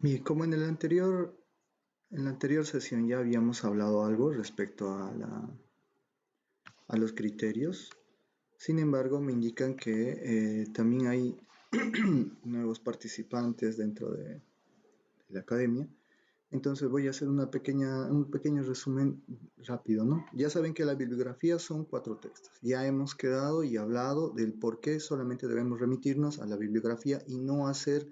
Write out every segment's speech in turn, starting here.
Y como en la anterior sesión ya habíamos hablado algo respecto a los criterios, sin embargo me indican que también hay nuevos participantes dentro de la academia. Entonces voy a hacer un pequeño resumen rápido, ¿no? Ya saben que la bibliografía son 4 textos. Ya hemos quedado y hablado del por qué solamente debemos remitirnos a la bibliografía y no hacer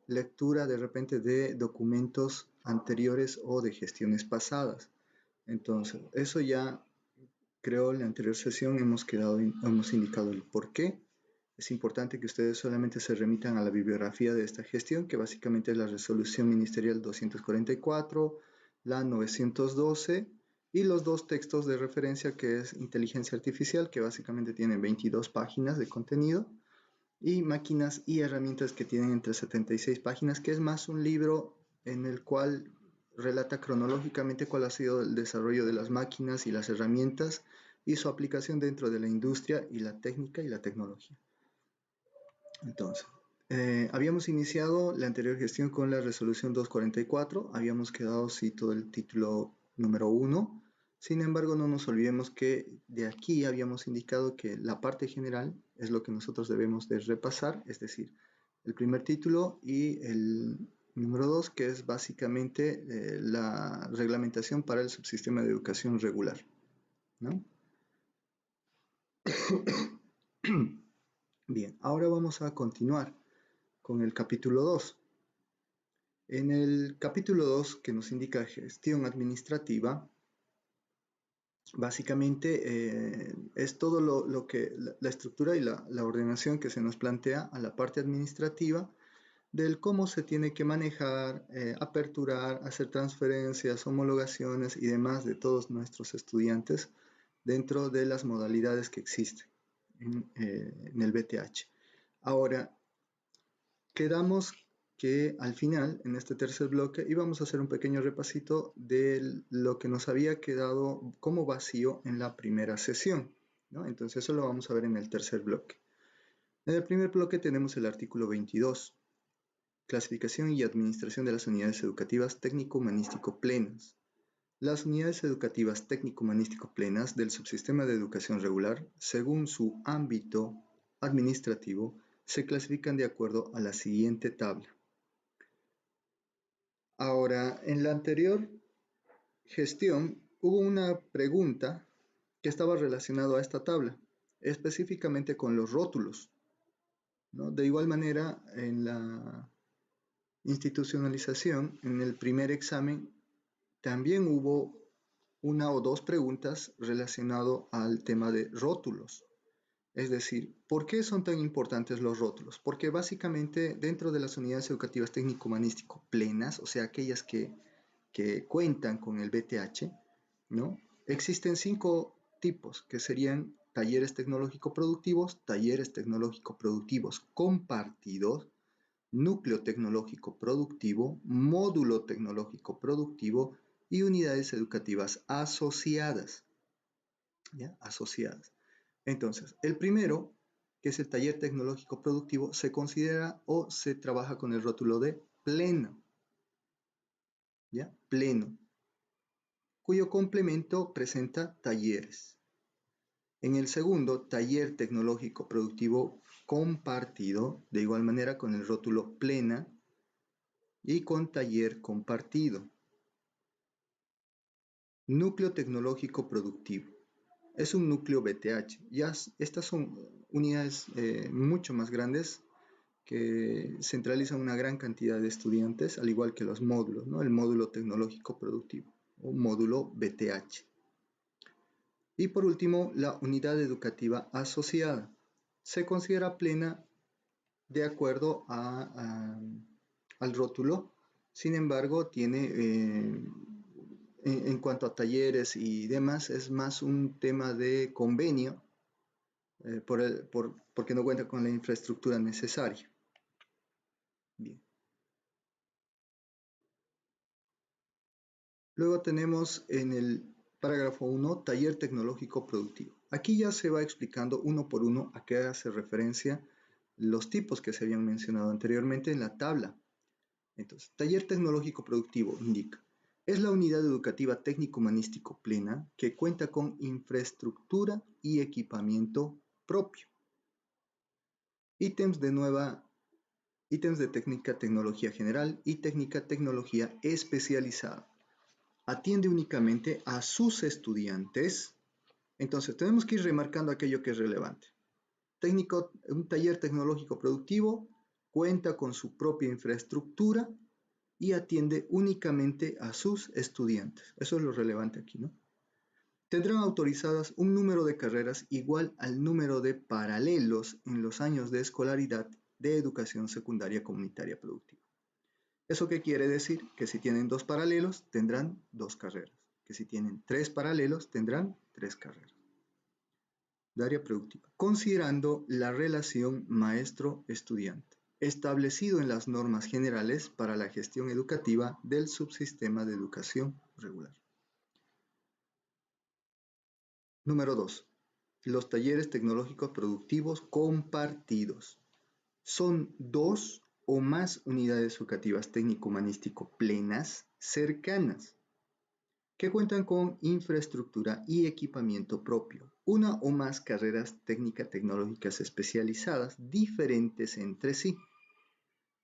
lectura de repente de documentos anteriores o de gestiones pasadas. Entonces, eso ya creo en la anterior sesión hemos indicado el por qué. Es importante que ustedes solamente se remitan a la bibliografía de esta gestión, que básicamente es la Resolución Ministerial 244, la 912 y los dos textos de referencia, que es Inteligencia Artificial, que básicamente tiene 22 páginas de contenido, y Máquinas y Herramientas, que tienen entre 76 páginas, que es más un libro en el cual relata cronológicamente cuál ha sido el desarrollo de las máquinas y las herramientas y su aplicación dentro de la industria y la técnica y la tecnología. Entonces, habíamos iniciado la anterior gestión con la resolución 244, habíamos quedado, cito, el título número 1. Sin embargo, no nos olvidemos que de aquí habíamos indicado que la parte general es lo que nosotros debemos de repasar, es decir, el primer título y el número 2, que es básicamente la reglamentación para el subsistema de educación regular, ¿no? Bien, ahora vamos a continuar con el capítulo 2. En el capítulo 2, que nos indica gestión administrativa, básicamente es todo lo que la estructura y la ordenación que se nos plantea a la parte administrativa del cómo se tiene que manejar, aperturar, hacer transferencias, homologaciones y demás de todos nuestros estudiantes dentro de las modalidades que existen en el BTH. Ahora, quedamos que al final, en este tercer bloque, íbamos a hacer un pequeño repasito de lo que nos había quedado como vacío en la primera sesión, ¿no? Entonces eso lo vamos a ver en el tercer bloque. En el primer bloque tenemos el artículo 22, clasificación y administración de las unidades educativas técnico-humanístico plenas. Las unidades educativas técnico-humanístico plenas del subsistema de educación regular, según su ámbito administrativo, se clasifican de acuerdo a la siguiente tabla. Ahora, en la anterior gestión hubo una pregunta que estaba relacionada a esta tabla, específicamente con los rótulos, ¿no? De igual manera, en la institucionalización, en el primer examen, también hubo una o dos preguntas relacionadas al tema de rótulos. Es decir, ¿por qué son tan importantes los rótulos? Porque básicamente dentro de las unidades educativas técnico-humanístico plenas, o sea, aquellas que cuentan con el BTH, ¿no? Existen 5 tipos, que serían talleres tecnológico-productivos, talleres tecnológico-productivos compartidos, núcleo tecnológico productivo, módulo tecnológico productivo y unidades educativas asociadas, ¿ya? Asociadas. Entonces, el primero, que es el taller tecnológico productivo, se considera o se trabaja con el rótulo de pleno, ¿ya? Pleno, cuyo complemento presenta talleres. En el segundo, taller tecnológico productivo compartido, de igual manera con el rótulo plena y con taller compartido. Núcleo tecnológico productivo. Es un núcleo BTH. Ya estas son unidades mucho más grandes que centralizan una gran cantidad de estudiantes, al igual que los módulos, ¿no? El módulo tecnológico productivo o módulo BTH. Y por último, la unidad educativa asociada. Se considera plena de acuerdo al rótulo, sin embargo, tiene, en cuanto a talleres y demás, es más un tema de convenio, porque no cuenta con la infraestructura necesaria. Bien. Luego tenemos en el parágrafo 1, taller tecnológico productivo. Aquí ya se va explicando uno por uno a qué hace referencia los tipos que se habían mencionado anteriormente en la tabla. Entonces, taller tecnológico productivo indica, es la unidad educativa técnico-humanístico plena que cuenta con infraestructura y equipamiento propio. Ítems de técnica tecnología general y técnica tecnología especializada. Atiende únicamente a sus estudiantes. Entonces, tenemos que ir remarcando aquello que es relevante. Un taller tecnológico productivo cuenta con su propia infraestructura y atiende únicamente a sus estudiantes. Eso es lo relevante aquí, ¿no? Tendrán autorizadas un número de carreras igual al número de paralelos en los años de escolaridad de educación secundaria comunitaria productiva. ¿Eso qué quiere decir? Que si tienen 2 paralelos, tendrán 2 carreras. Que si tienen 3 paralelos, tendrán 3 carreras. De área productiva. Considerando la relación maestro-estudiante, establecido en las normas generales para la gestión educativa del subsistema de educación regular. Número 2. Los talleres tecnológicos productivos compartidos. Son 2 o más unidades educativas técnico-humanístico plenas cercanas que cuentan con infraestructura y equipamiento propio, una o más carreras técnico-tecnológicas especializadas diferentes entre sí,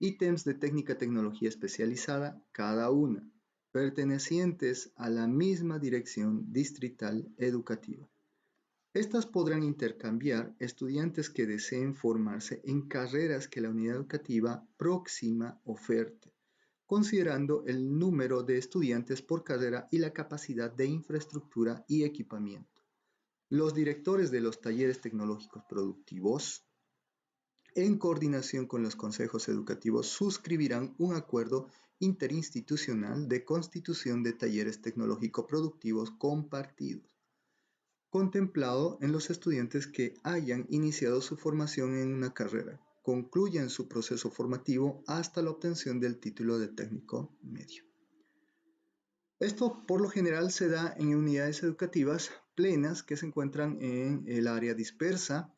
ítems de técnica-tecnología especializada cada una, pertenecientes a la misma dirección distrital educativa. Estas podrán intercambiar estudiantes que deseen formarse en carreras que la unidad educativa próxima oferte, considerando el número de estudiantes por carrera y la capacidad de infraestructura y equipamiento. Los directores de los talleres tecnológicos productivos, en coordinación con los consejos educativos, suscribirán un acuerdo interinstitucional de constitución de talleres tecnológicos productivos compartidos, contemplado en los estudiantes que hayan iniciado su formación en una carrera, concluyan su proceso formativo hasta la obtención del título de técnico medio. Esto por lo general se da en unidades educativas plenas que se encuentran en el área dispersa,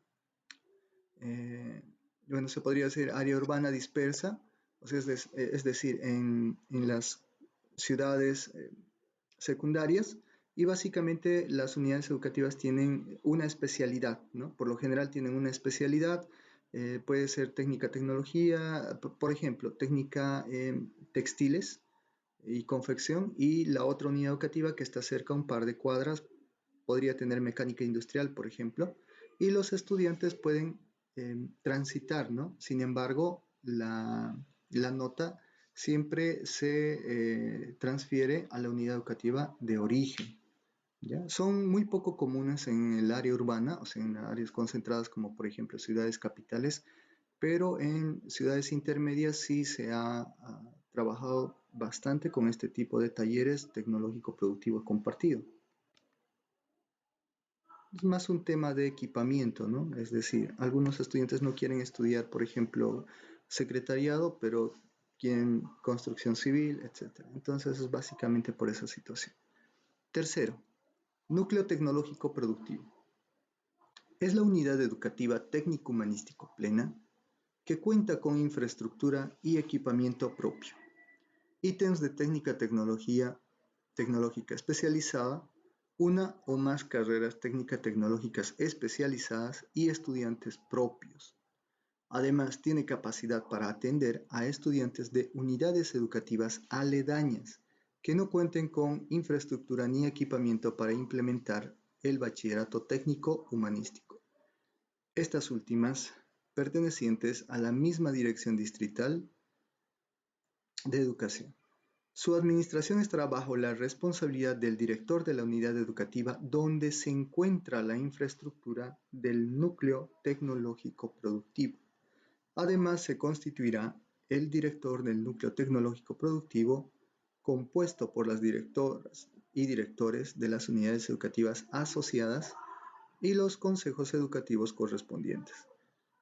bueno, se podría decir área urbana dispersa, o sea, es decir, en las ciudades secundarias, y básicamente las unidades educativas tienen una especialidad, ¿no? Por lo general tienen una especialidad, puede ser técnica tecnología, por ejemplo, técnica textiles y confección, y la otra unidad educativa que está cerca un par de cuadras podría tener mecánica industrial, por ejemplo, y los estudiantes pueden transitar, ¿no? Sin embargo, la nota siempre se transfiere a la unidad educativa de origen. ¿Ya? Son muy poco comunes en el área urbana, o sea, en áreas concentradas como por ejemplo ciudades capitales, pero en ciudades intermedias sí se ha trabajado bastante con este tipo de talleres tecnológico productivo compartido. Es más un tema de equipamiento, ¿no? Es decir, algunos estudiantes no quieren estudiar, por ejemplo, secretariado, pero quieren construcción civil, etc. Entonces es básicamente por esa situación. Tercero, núcleo tecnológico productivo. Es la unidad educativa técnico-humanístico plena que cuenta con infraestructura y equipamiento propio, ítems de técnica tecnológica especializada, una o más carreras técnica-tecnológicas especializadas y estudiantes propios. Además, tiene capacidad para atender a estudiantes de unidades educativas aledañas que no cuenten con infraestructura ni equipamiento para implementar el bachillerato técnico humanístico. Estas últimas pertenecientes a la misma dirección distrital de educación. Su administración estará bajo la responsabilidad del director de la unidad educativa donde se encuentra la infraestructura del núcleo tecnológico productivo. Además, se constituirá el director del núcleo tecnológico productivo, compuesto por las directoras y directores de las unidades educativas asociadas y los consejos educativos correspondientes,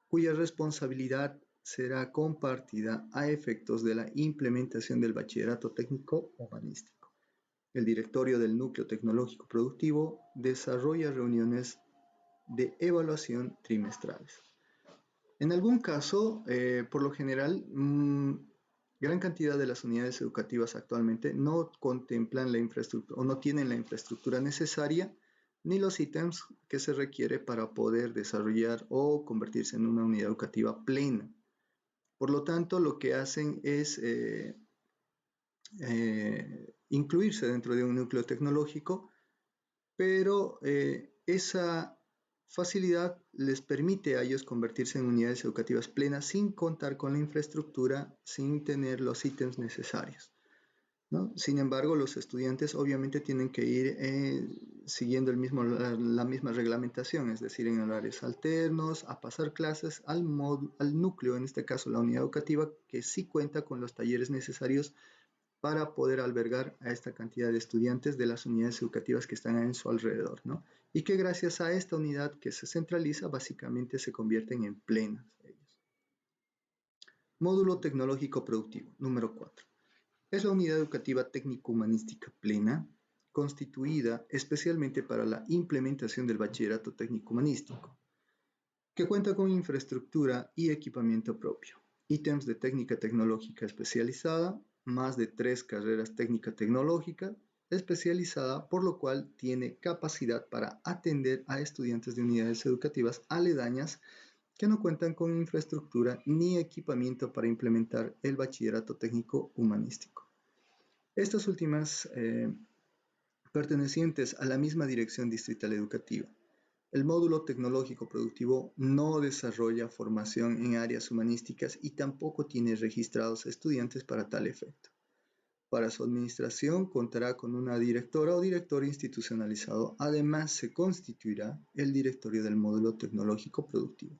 cuya responsabilidad será compartida a efectos de la implementación del bachillerato técnico humanístico. El directorio del núcleo tecnológico productivo desarrolla reuniones de evaluación trimestrales. En algún caso, por lo general, Gran cantidad de las unidades educativas actualmente no contemplan la infraestructura o no tienen la infraestructura necesaria ni los ítems que se requiere para poder desarrollar o convertirse en una unidad educativa plena. Por lo tanto, lo que hacen es incluirse dentro de un núcleo tecnológico, pero esa facilidad les permite a ellos convertirse en unidades educativas plenas sin contar con la infraestructura, sin tener los ítems necesarios, ¿no? Sin embargo, los estudiantes obviamente tienen que ir siguiendo la misma reglamentación, es decir, en horarios alternos, a pasar clases al núcleo, en este caso la unidad educativa, que sí cuenta con los talleres necesarios para poder albergar a esta cantidad de estudiantes de las unidades educativas que están en su alrededor, ¿no? Y que gracias a esta unidad que se centraliza, básicamente se convierten en plenas ellos. Módulo tecnológico productivo, número 4. Es la unidad educativa técnico-humanística plena, constituida especialmente para la implementación del bachillerato técnico-humanístico, que cuenta con infraestructura y equipamiento propio, ítems de técnica tecnológica especializada, más de 3 carreras técnica tecnológica especializada, por lo cual tiene capacidad para atender a estudiantes de unidades educativas aledañas que no cuentan con infraestructura ni equipamiento para implementar el bachillerato técnico humanístico. Estas últimas pertenecientes a la misma dirección distrital educativa. El módulo tecnológico productivo no desarrolla formación en áreas humanísticas y tampoco tiene registrados estudiantes para tal efecto. Para su administración contará con una directora o director institucionalizado. Además, se constituirá el directorio del módulo tecnológico productivo,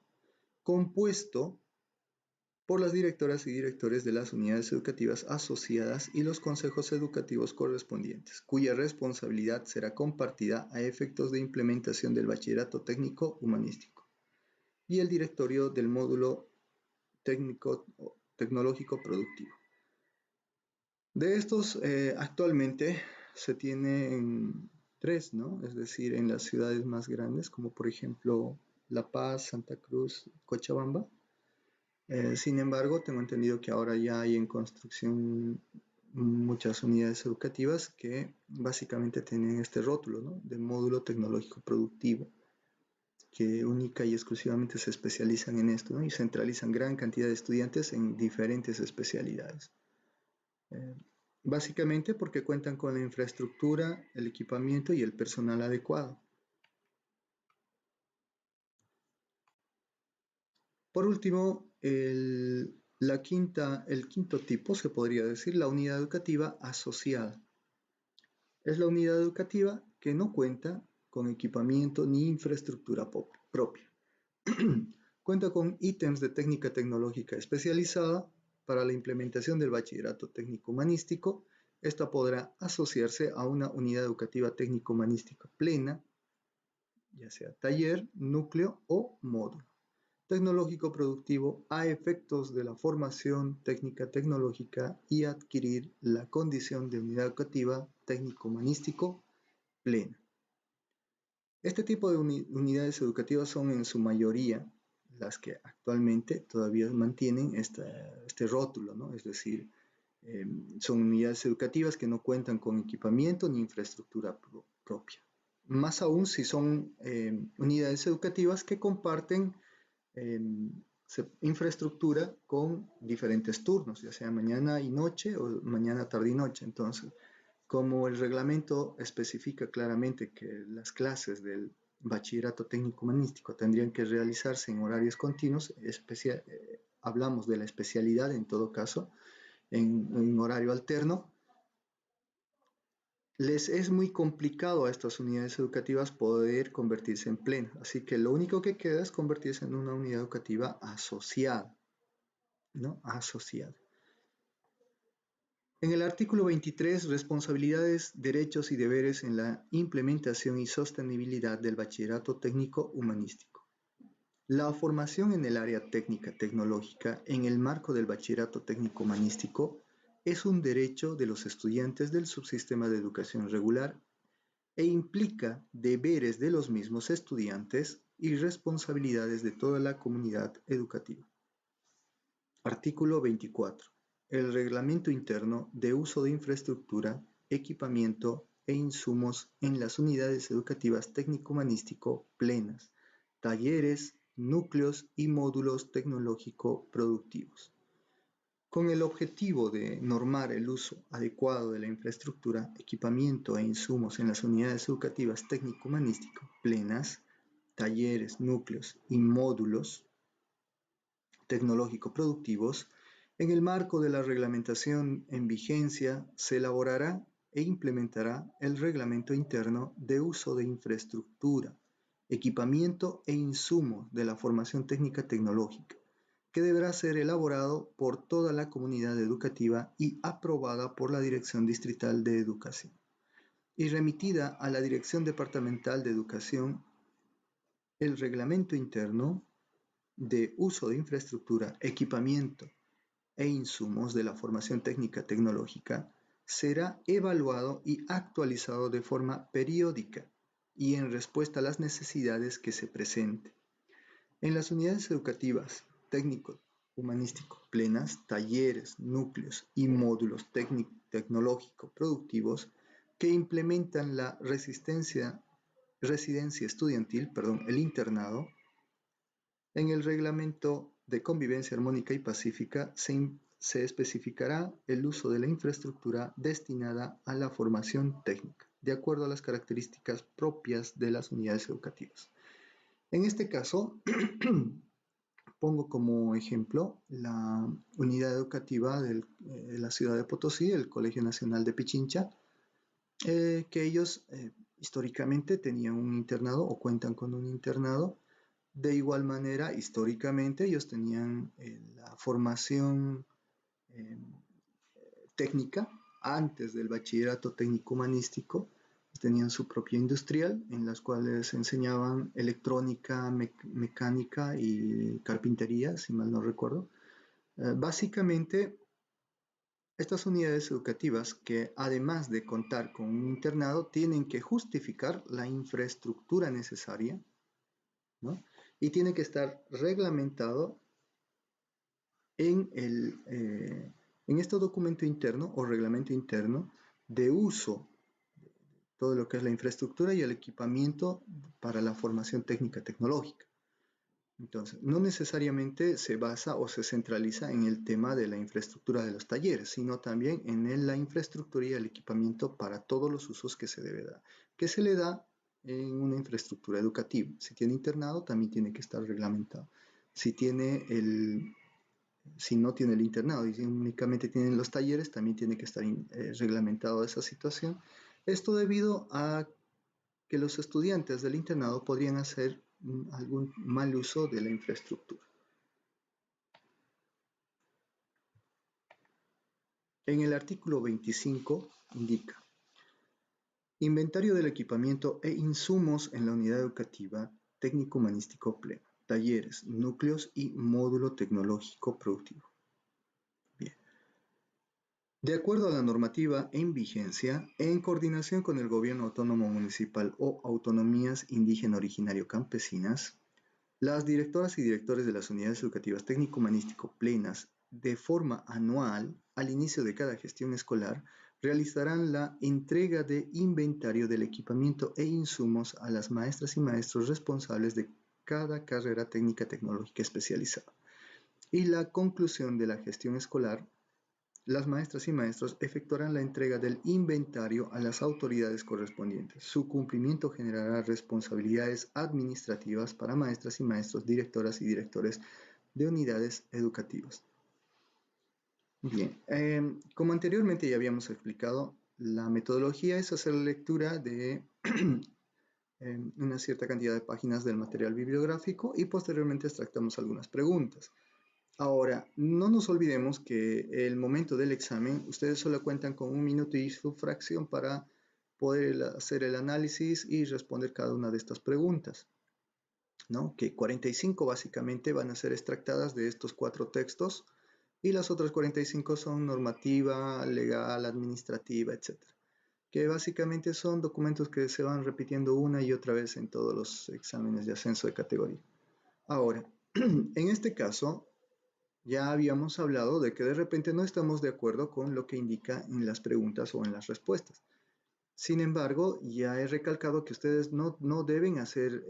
compuesto por las directoras y directores de las unidades educativas asociadas y los consejos educativos correspondientes, cuya responsabilidad será compartida a efectos de implementación del bachillerato técnico humanístico, y el directorio del módulo tecnológico productivo. De estos, actualmente se tienen 3, ¿no? Es decir, en las ciudades más grandes, como por ejemplo La Paz, Santa Cruz, Cochabamba. Sin embargo, tengo entendido que ahora ya hay en construcción muchas unidades educativas que básicamente tienen este rótulo, ¿no?, de módulo tecnológico productivo, que única y exclusivamente se especializan en esto, ¿no?, y centralizan gran cantidad de estudiantes en diferentes especialidades. Básicamente porque cuentan con la infraestructura, el equipamiento y el personal adecuado. Por último, el quinto tipo, se podría decir, la unidad educativa asociada. Es la unidad educativa que no cuenta con equipamiento ni infraestructura propia. Cuenta con ítems de técnica tecnológica especializada para la implementación del bachillerato técnico humanístico. Esta podrá asociarse a una unidad educativa técnico humanística plena, ya sea taller, núcleo o módulo tecnológico productivo a efectos de la formación técnica tecnológica y adquirir la condición de unidad educativa técnico-humanístico plena. Este tipo de unidades educativas son en su mayoría las que actualmente todavía mantienen este rótulo, ¿no? Es decir, son unidades educativas que no cuentan con equipamiento ni infraestructura propia. Más aún si son unidades educativas que comparten infraestructura con diferentes turnos, ya sea mañana y noche o mañana, tarde y noche. Entonces, como el reglamento especifica claramente que las clases del bachillerato técnico humanístico tendrían que realizarse en horarios continuos, hablamos de la especialidad en todo caso, en horario alterno, les es muy complicado a estas unidades educativas poder convertirse en plena. Así que lo único que queda es convertirse en una unidad educativa asociada, ¿no? Asociada. En el artículo 23, responsabilidades, derechos y deberes en la implementación y sostenibilidad del bachillerato técnico humanístico. La formación en el área técnica tecnológica en el marco del bachillerato técnico humanístico es un derecho de los estudiantes del subsistema de educación regular e implica deberes de los mismos estudiantes y responsabilidades de toda la comunidad educativa. Artículo 24. el reglamento interno de uso de infraestructura, equipamiento e insumos en las unidades educativas técnico-humanístico plenas, talleres, núcleos y módulos tecnológico-productivos. Con el objetivo de normar el uso adecuado de la infraestructura, equipamiento e insumos en las unidades educativas técnico-humanístico plenas, talleres, núcleos y módulos tecnológico-productivos, en el marco de la reglamentación en vigencia se elaborará e implementará el Reglamento Interno de Uso de Infraestructura, Equipamiento e Insumos de la Formación Técnica Tecnológica, que deberá ser elaborado por toda la comunidad educativa y aprobada por la Dirección Distrital de Educación, y remitida a la Dirección Departamental de Educación el Reglamento Interno de Uso de Infraestructura, Equipamiento e Insumos de la Formación Técnica Tecnológica será evaluado y actualizado de forma periódica y en respuesta a las necesidades que se presenten. En las unidades educativas técnico humanístico plenas, talleres, núcleos y módulos tecnológico-productivos que implementan la residencia estudiantil, el internado, en el Reglamento de Convivencia Armónica y Pacífica se especificará el uso de la infraestructura destinada a la formación técnica, de acuerdo a las características propias de las unidades educativas. En este caso, pongo como ejemplo la unidad educativa de la ciudad de Potosí, el Colegio Nacional de Pichincha, que ellos históricamente tenían un internado o cuentan con un internado. De igual manera, históricamente ellos tenían la formación técnica antes del bachillerato técnico-humanístico. Tenían su propia industrial en las cuales enseñaban electrónica, mecánica y carpintería, si mal no recuerdo. Básicamente, estas unidades educativas que además de contar con un internado tienen que justificar la infraestructura necesaria, ¿no? Y tiene que estar reglamentado en este documento interno o reglamento interno de uso, todo lo que es la infraestructura y el equipamiento para la formación técnica tecnológica. Entonces, no necesariamente se basa o se centraliza en el tema de la infraestructura de los talleres, sino también en la infraestructura y el equipamiento para todos los usos que se debe dar, que se le da en una infraestructura educativa. Si tiene internado, también tiene que estar reglamentado. Si no tiene el internado y si únicamente tienen los talleres, también tiene que estar reglamentado esa situación. Esto debido a que los estudiantes del internado podrían hacer algún mal uso de la infraestructura. En el artículo 25 indica: inventario del equipamiento e insumos en la unidad educativa técnico-humanístico pleno, talleres, núcleos y módulo tecnológico productivo. Bien. De acuerdo a la normativa en vigencia, en coordinación con el Gobierno Autónomo Municipal o autonomías indígena originario campesinas, las directoras y directores de las unidades educativas técnico-humanístico plenas, de forma anual, al inicio de cada gestión escolar, realizarán la entrega de inventario del equipamiento e insumos a las maestras y maestros responsables de cada carrera técnica tecnológica especializada. Y la conclusión de la gestión escolar, las maestras y maestros efectuarán la entrega del inventario a las autoridades correspondientes. Su cumplimiento generará responsabilidades administrativas para maestras y maestros, directoras y directores de unidades educativas. Bien, como anteriormente ya habíamos explicado, la metodología es hacer la lectura de una cierta cantidad de páginas del material bibliográfico y posteriormente extractamos algunas preguntas. Ahora, no nos olvidemos que el momento del examen, ustedes solo cuentan con 1 minuto y su fracción para poder hacer el análisis y responder cada una de estas preguntas, ¿no? Que 45 básicamente van a ser extractadas de estos 4 textos y las otras 45 son normativa, legal, administrativa, etc. Que básicamente son documentos que se van repitiendo una y otra vez en todos los exámenes de ascenso de categoría. Ahora, en este caso, Ya habíamos hablado de que de repente no estamos de acuerdo con lo que indica en las preguntas o en las respuestas. Sin embargo, ya he recalcado que ustedes no deben hacer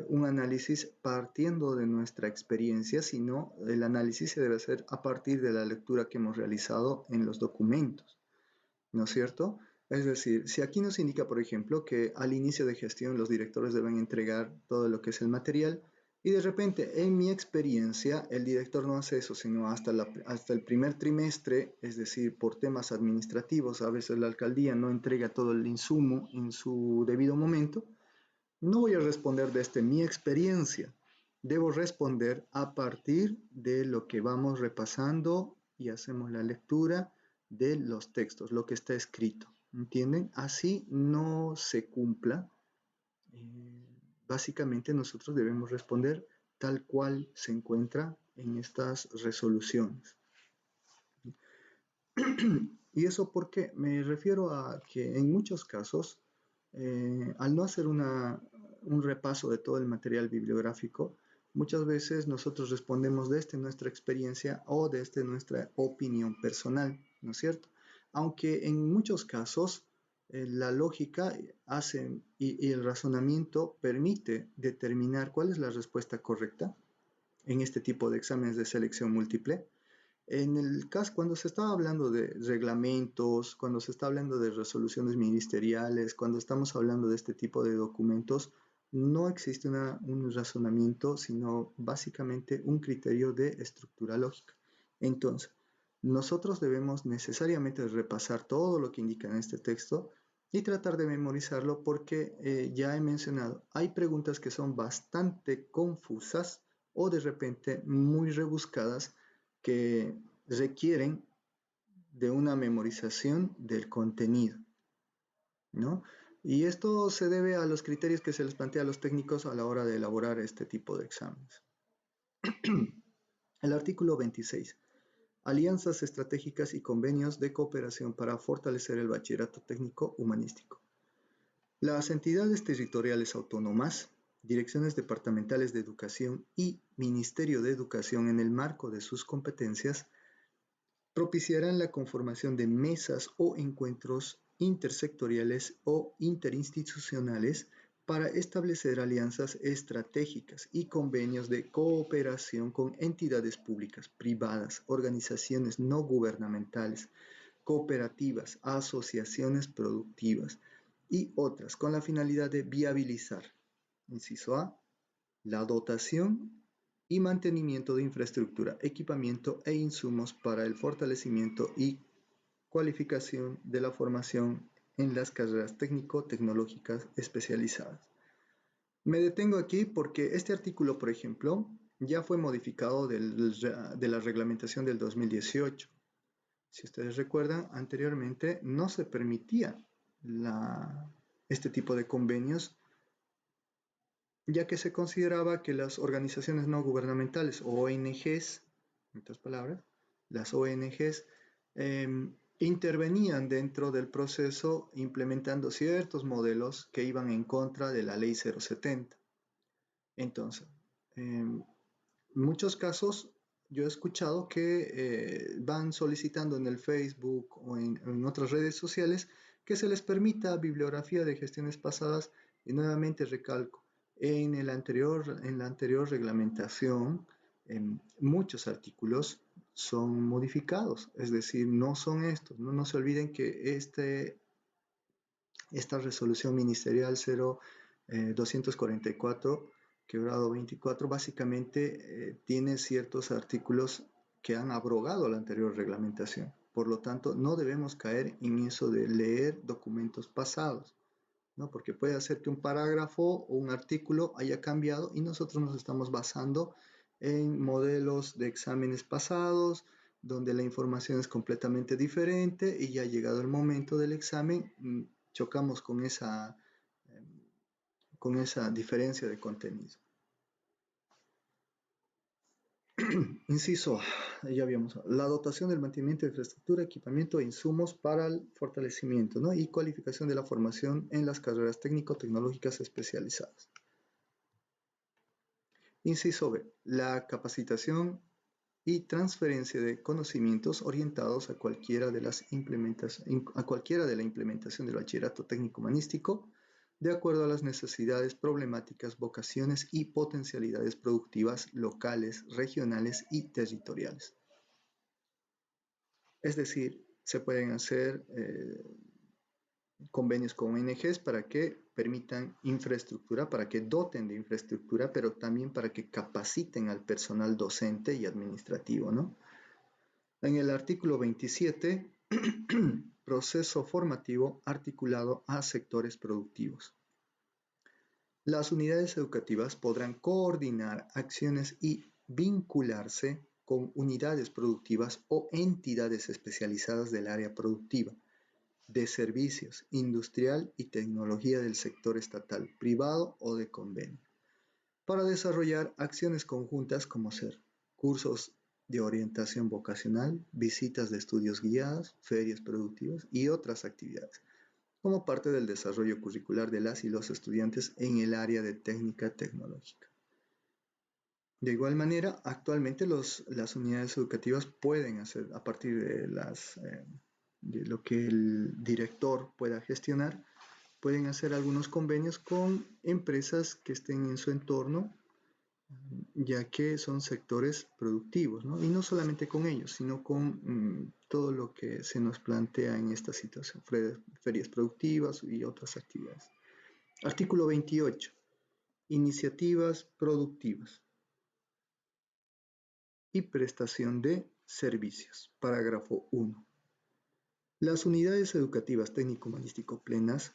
un análisis partiendo de nuestra experiencia, sino el análisis se debe hacer a partir de la lectura que hemos realizado en los documentos, ¿no es cierto? Es decir, si aquí nos indica, por ejemplo, que al inicio de gestión los directores deben entregar todo lo que es el material, y de repente, en mi experiencia, el director no hace eso, sino hasta el primer trimestre, es decir, por temas administrativos, a veces la alcaldía no entrega todo el insumo en su debido momento, no voy a responder desde mi experiencia, debo responder a partir de lo que vamos repasando y hacemos la lectura de los textos, lo que está escrito, ¿entienden? Así no se cumpla. eh, Básicamente nosotros debemos responder tal cual se encuentra en estas resoluciones. ¿Y eso por qué? Me refiero a que en muchos casos, al no hacer un repaso de todo el material bibliográfico, muchas veces nosotros respondemos desde nuestra experiencia o desde nuestra opinión personal, ¿no es cierto? Aunque en muchos casos la lógica hace y el razonamiento permite determinar cuál es la respuesta correcta en este tipo de exámenes de selección múltiple. En el caso, cuando se está hablando de reglamentos, cuando se está hablando de resoluciones ministeriales, cuando estamos hablando de este tipo de documentos, no existe un razonamiento, sino básicamente un criterio de estructura lógica. Entonces, nosotros debemos necesariamente repasar todo lo que indica en este texto y tratar de memorizarlo porque ya he mencionado, hay preguntas que son bastante confusas o de repente muy rebuscadas que requieren de una memorización del contenido, ¿no? Y esto se debe a los criterios que se les plantea a los técnicos a la hora de elaborar este tipo de exámenes. El artículo 26. Alianzas estratégicas y convenios de cooperación para fortalecer el bachillerato técnico humanístico. Las entidades territoriales autónomas, direcciones departamentales de educación y Ministerio de Educación en el marco de sus competencias propiciarán la conformación de mesas o encuentros intersectoriales o interinstitucionales para establecer alianzas estratégicas y convenios de cooperación con entidades públicas, privadas, organizaciones no gubernamentales, cooperativas, asociaciones productivas y otras con la finalidad de viabilizar, inciso A, la dotación y mantenimiento de infraestructura, equipamiento e insumos para el fortalecimiento y cualificación de la formación en las carreras técnico-tecnológicas especializadas. Me detengo aquí porque este artículo, por ejemplo, ya fue modificado de la reglamentación del 2018. Si ustedes recuerdan, anteriormente no se permitía este tipo de convenios ya que se consideraba que las organizaciones no gubernamentales o ONGs, en otras palabras, las ONGs intervenían dentro del proceso implementando ciertos modelos que iban en contra de la ley 070. Entonces, en muchos casos yo he escuchado que van solicitando en el Facebook o en otras redes sociales que se les permita bibliografía de gestiones pasadas y nuevamente recalco, en la anterior reglamentación, muchos artículos son modificados, es decir, no son estos. No se olviden que esta resolución ministerial 0244 quebrado 24 básicamente tiene ciertos artículos que han abrogado la anterior reglamentación. Por lo tanto, no debemos caer en eso de leer documentos pasados, ¿no? Porque puede ser que un parágrafo o un artículo haya cambiado y nosotros nos estamos basando en modelos de exámenes pasados, donde la información es completamente diferente y ya llegado el momento del examen, chocamos con esa diferencia de contenido. Inciso, ya habíamos la dotación del mantenimiento de infraestructura, equipamiento e insumos para el fortalecimiento, ¿no? Y cualificación de la formación en las carreras técnico-tecnológicas especializadas. Inciso B, la capacitación y transferencia de conocimientos orientados a cualquiera de la implementación del bachillerato técnico humanístico, de acuerdo a las necesidades, problemáticas, vocaciones y potencialidades productivas locales, regionales y territoriales. Es decir, se pueden hacer convenios con ONGs para que permitan infraestructura, para que doten de infraestructura, pero también para que capaciten al personal docente y administrativo, ¿no? En el artículo 27, proceso formativo articulado a sectores productivos. Las unidades educativas podrán coordinar acciones y vincularse con unidades productivas o entidades especializadas del área productiva, de servicios, industrial y tecnología del sector estatal, privado o de convenio, para desarrollar acciones conjuntas como ser cursos de orientación vocacional, visitas de estudios guiadas, ferias productivas y otras actividades, como parte del desarrollo curricular de las y los estudiantes en el área de técnica tecnológica. De igual manera, actualmente las unidades educativas pueden hacer, a partir de lo que el director pueda gestionar, pueden hacer algunos convenios con empresas que estén en su entorno, ya que son sectores productivos, ¿no? Y no solamente con ellos, sino con todo lo que se nos plantea en esta situación, ferias productivas y otras actividades. Artículo 28. Iniciativas productivas y prestación de servicios. Parágrafo 1. Las unidades educativas técnico-humanístico plenas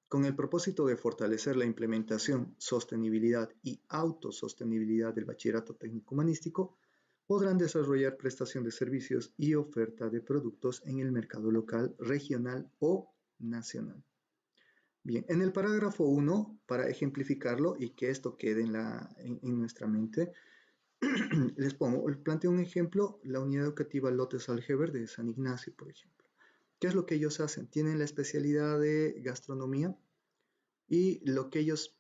con el propósito de fortalecer la implementación, sostenibilidad y autosostenibilidad del bachillerato técnico-humanístico, podrán desarrollar prestación de servicios y oferta de productos en el mercado local, regional o nacional. Bien, en el parágrafo 1, para ejemplificarlo y que esto quede en nuestra mente, planteo un ejemplo, la unidad educativa Lotes Algeber de San Ignacio, por ejemplo. ¿Qué es lo que ellos hacen? Tienen la especialidad de gastronomía y lo que ellos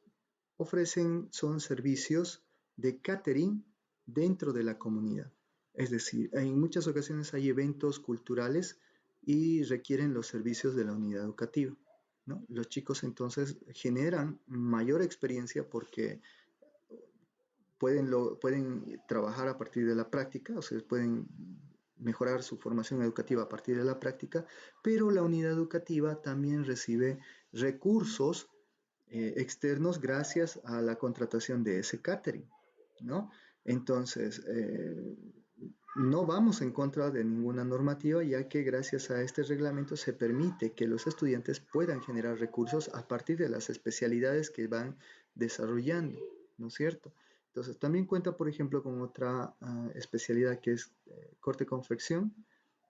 ofrecen son servicios de catering dentro de la comunidad. Es decir, en muchas ocasiones hay eventos culturales y requieren los servicios de la unidad educativa, ¿no? Los chicos entonces generan mayor experiencia porque pueden trabajar a partir de la práctica, o sea, pueden mejorar su formación educativa a partir de la práctica, pero la unidad educativa también recibe recursos externos gracias a la contratación de ese catering, ¿no? Entonces, no vamos en contra de ninguna normativa, ya que gracias a este reglamento se permite que los estudiantes puedan generar recursos a partir de las especialidades que van desarrollando, ¿no es cierto? Entonces, también cuenta, por ejemplo, con otra especialidad que es corte-confección.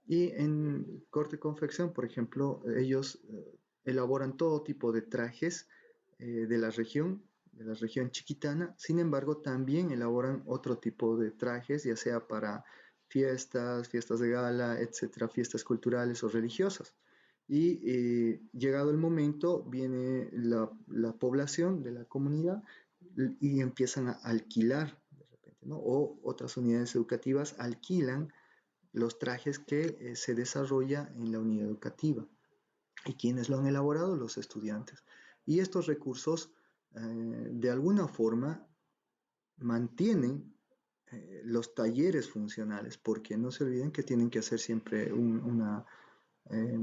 Y en corte-confección, por ejemplo, ellos elaboran todo tipo de trajes de la región chiquitana. Sin embargo, también elaboran otro tipo de trajes, ya sea para fiestas de gala, etcétera, fiestas culturales o religiosas. Y llegado el momento, viene la población de la comunidad y empiezan a alquilar de repente, ¿no? O otras unidades educativas alquilan los trajes que se desarrolla en la unidad educativa. ¿Y quiénes lo han elaborado? Los estudiantes. Y estos recursos, de alguna forma, mantienen los talleres funcionales, porque no se olviden que tienen que hacer siempre una eh,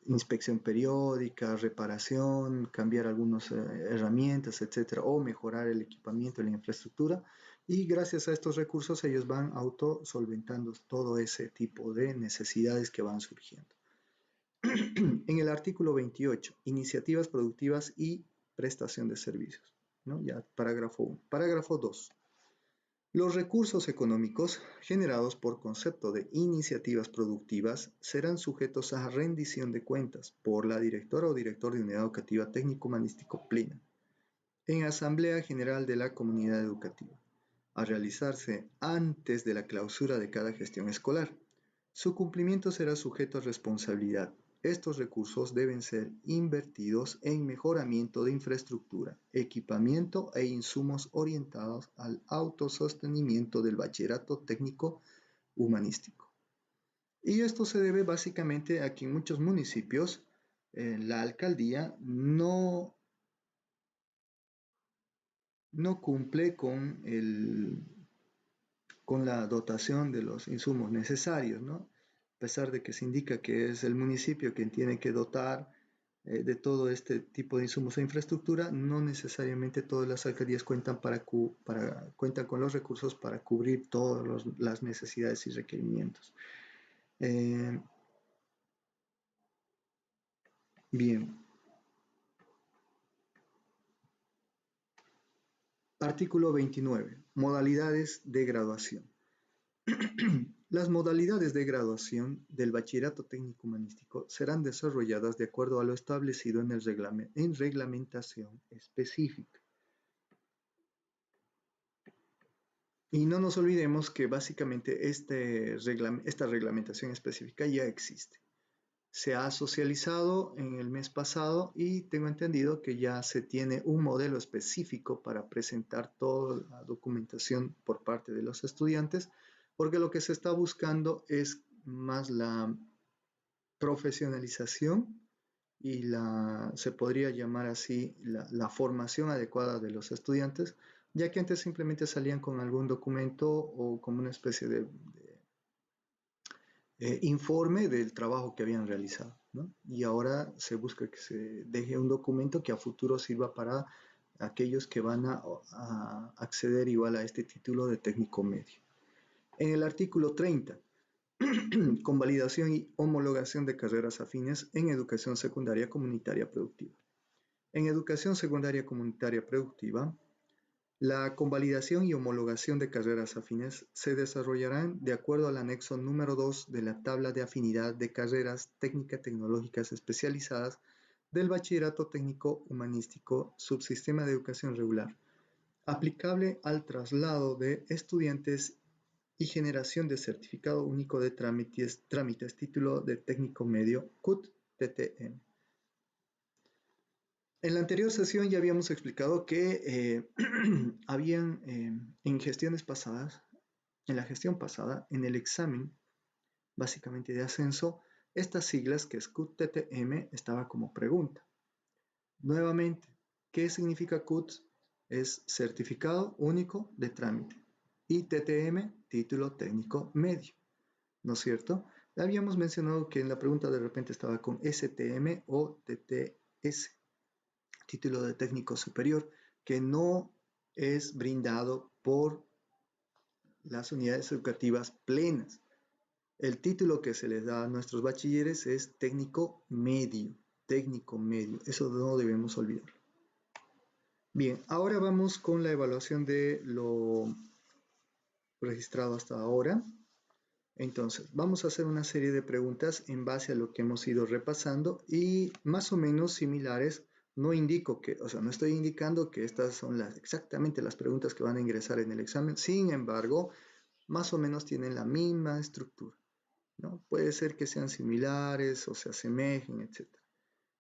inspección periódica, reparación, cambiar algunas herramientas, etcétera, o mejorar el equipamiento y la infraestructura. Y gracias a estos recursos ellos van autosolventando todo ese tipo de necesidades que van surgiendo. En el artículo 28, iniciativas productivas y prestación de servicios, ¿no? Ya, parágrafo 1. Parágrafo 2. Los recursos económicos generados por concepto de iniciativas productivas serán sujetos a rendición de cuentas por la directora o director de unidad educativa técnico-humanístico plena en Asamblea General de la Comunidad Educativa, a realizarse antes de la clausura de cada gestión escolar. Su cumplimiento será sujeto a responsabilidad, estos recursos deben ser invertidos en mejoramiento de infraestructura, equipamiento e insumos orientados al autosostenimiento del bachillerato técnico humanístico. Y esto se debe básicamente a que en muchos municipios la alcaldía no cumple con la dotación de los insumos necesarios, ¿no? A pesar de que se indica que es el municipio quien tiene que dotar de todo este tipo de insumos e infraestructura, no necesariamente todas las alcaldías cuentan con los recursos para cubrir todas las necesidades y requerimientos. Eh, bien, artículo 29. Modalidades de graduación. Las modalidades de graduación del bachillerato técnico humanístico serán desarrolladas de acuerdo a lo establecido en reglamentación específica. Y no nos olvidemos que básicamente esta reglamentación específica ya existe. Se ha socializado en el mes pasado y tengo entendido que ya se tiene un modelo específico para presentar toda la documentación por parte de los estudiantes, porque lo que se está buscando es más la profesionalización y se podría llamar así la formación adecuada de los estudiantes, ya que antes simplemente salían con algún documento o como una especie de informe del trabajo que habían realizado, ¿no? Y ahora se busca que se deje un documento que a futuro sirva para aquellos que van a acceder igual a este título de técnico medio. En el artículo 30, convalidación y homologación de carreras afines en educación secundaria comunitaria productiva. En educación secundaria comunitaria productiva, la convalidación y homologación de carreras afines se desarrollarán de acuerdo al anexo número 2 de la tabla de afinidad de carreras técnico-tecnológicas especializadas del Bachillerato Técnico Humanístico Subsistema de Educación Regular, aplicable al traslado de estudiantes y generación de certificado único de trámites título de técnico medio CUT-TTM. En la anterior sesión ya habíamos explicado que habían en gestiones pasadas, en la gestión pasada, en el examen básicamente de ascenso, estas siglas que es CUT-TTM estaba como pregunta. Nuevamente, ¿qué significa CUT? Es certificado único de trámite y TTM, título técnico medio, ¿no es cierto? Habíamos mencionado que en la pregunta de repente estaba con STM o TTS, título de técnico superior, que no es brindado por las unidades educativas plenas. El título que se les da a nuestros bachilleres es técnico medio, eso no debemos olvidarlo. Bien, ahora vamos con la evaluación de lo registrado hasta ahora. Entonces, vamos a hacer una serie de preguntas en base a lo que hemos ido repasando y más o menos similares. No no estoy indicando que estas son exactamente las preguntas que van a ingresar en el examen. Sin embargo, más o menos tienen la misma estructura, ¿no? Puede ser que sean similares o se asemejen, etc.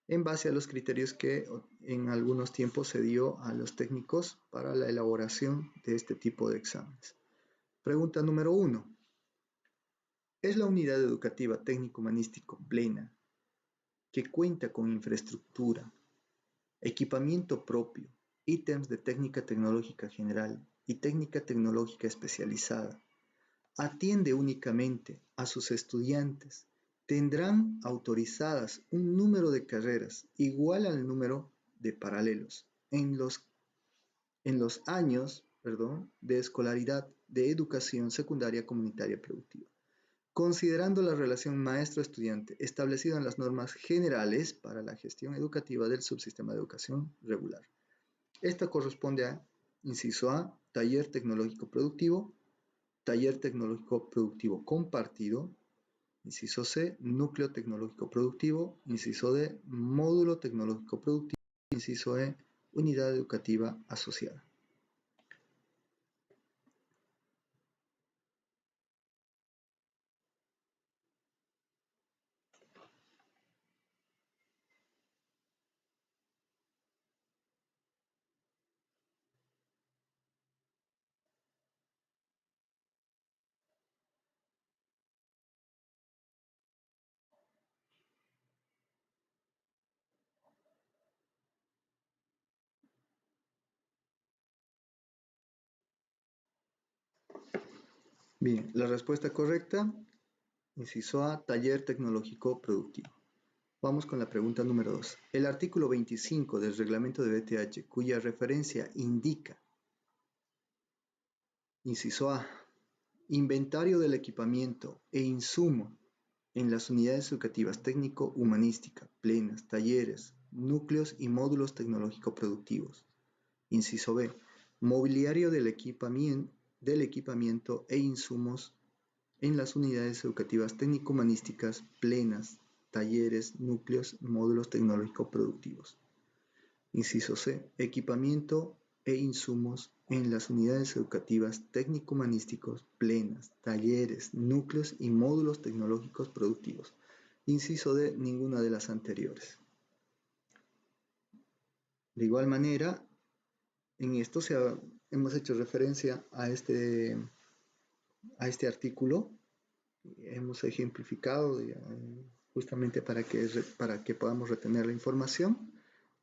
En base a los criterios que en algunos tiempos se dio a los técnicos para la elaboración de este tipo de exámenes. Pregunta número 1. Es la unidad educativa técnico-humanístico plena, que cuenta con infraestructura, equipamiento propio, ítems de técnica tecnológica general y técnica tecnológica especializada. Atiende únicamente a sus estudiantes. Tendrán autorizadas un número de carreras igual al número de paralelos en los años, de escolaridad de educación secundaria comunitaria productiva, considerando la relación maestro-estudiante establecida en las normas generales para la gestión educativa del subsistema de educación regular. Esta corresponde a, inciso A, taller tecnológico productivo, taller tecnológico productivo compartido, inciso C, núcleo tecnológico productivo, inciso D, módulo tecnológico productivo, inciso E, unidad educativa asociada. Bien, la respuesta correcta, inciso A, taller tecnológico productivo. Vamos con la pregunta número 2. El artículo 25 del reglamento de BTH, cuya referencia indica, inciso A, inventario del equipamiento e insumo en las unidades educativas técnico-humanística, plenas, talleres, núcleos y módulos tecnológico-productivos. Inciso B, mobiliario del equipamiento e insumos en las unidades educativas técnico-humanísticas, plenas, talleres, núcleos, módulos tecnológico-productivos. Inciso C, equipamiento e insumos en las unidades educativas técnico-humanísticos, plenas, talleres, núcleos y módulos tecnológicos productivos. Inciso D, ninguna de las anteriores. De igual manera, en esto hemos hecho referencia a este artículo, hemos ejemplificado justamente para que podamos retener la información.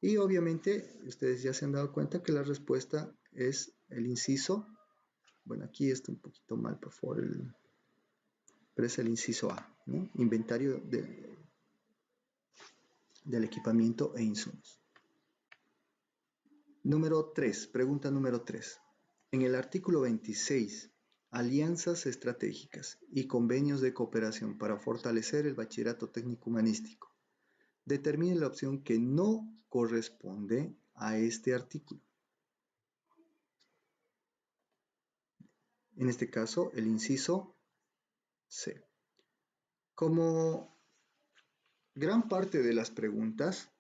Y obviamente ustedes ya se han dado cuenta que la respuesta es el inciso. Bueno, aquí está un poquito mal, por favor, pero es el inciso A, ¿no? Inventario del equipamiento e insumos. Número 3, pregunta número 3. En el artículo 26, alianzas estratégicas y convenios de cooperación para fortalecer el bachillerato técnico humanístico. Determine la opción que no corresponde a este artículo. En este caso, el inciso C. Como gran parte de las preguntas,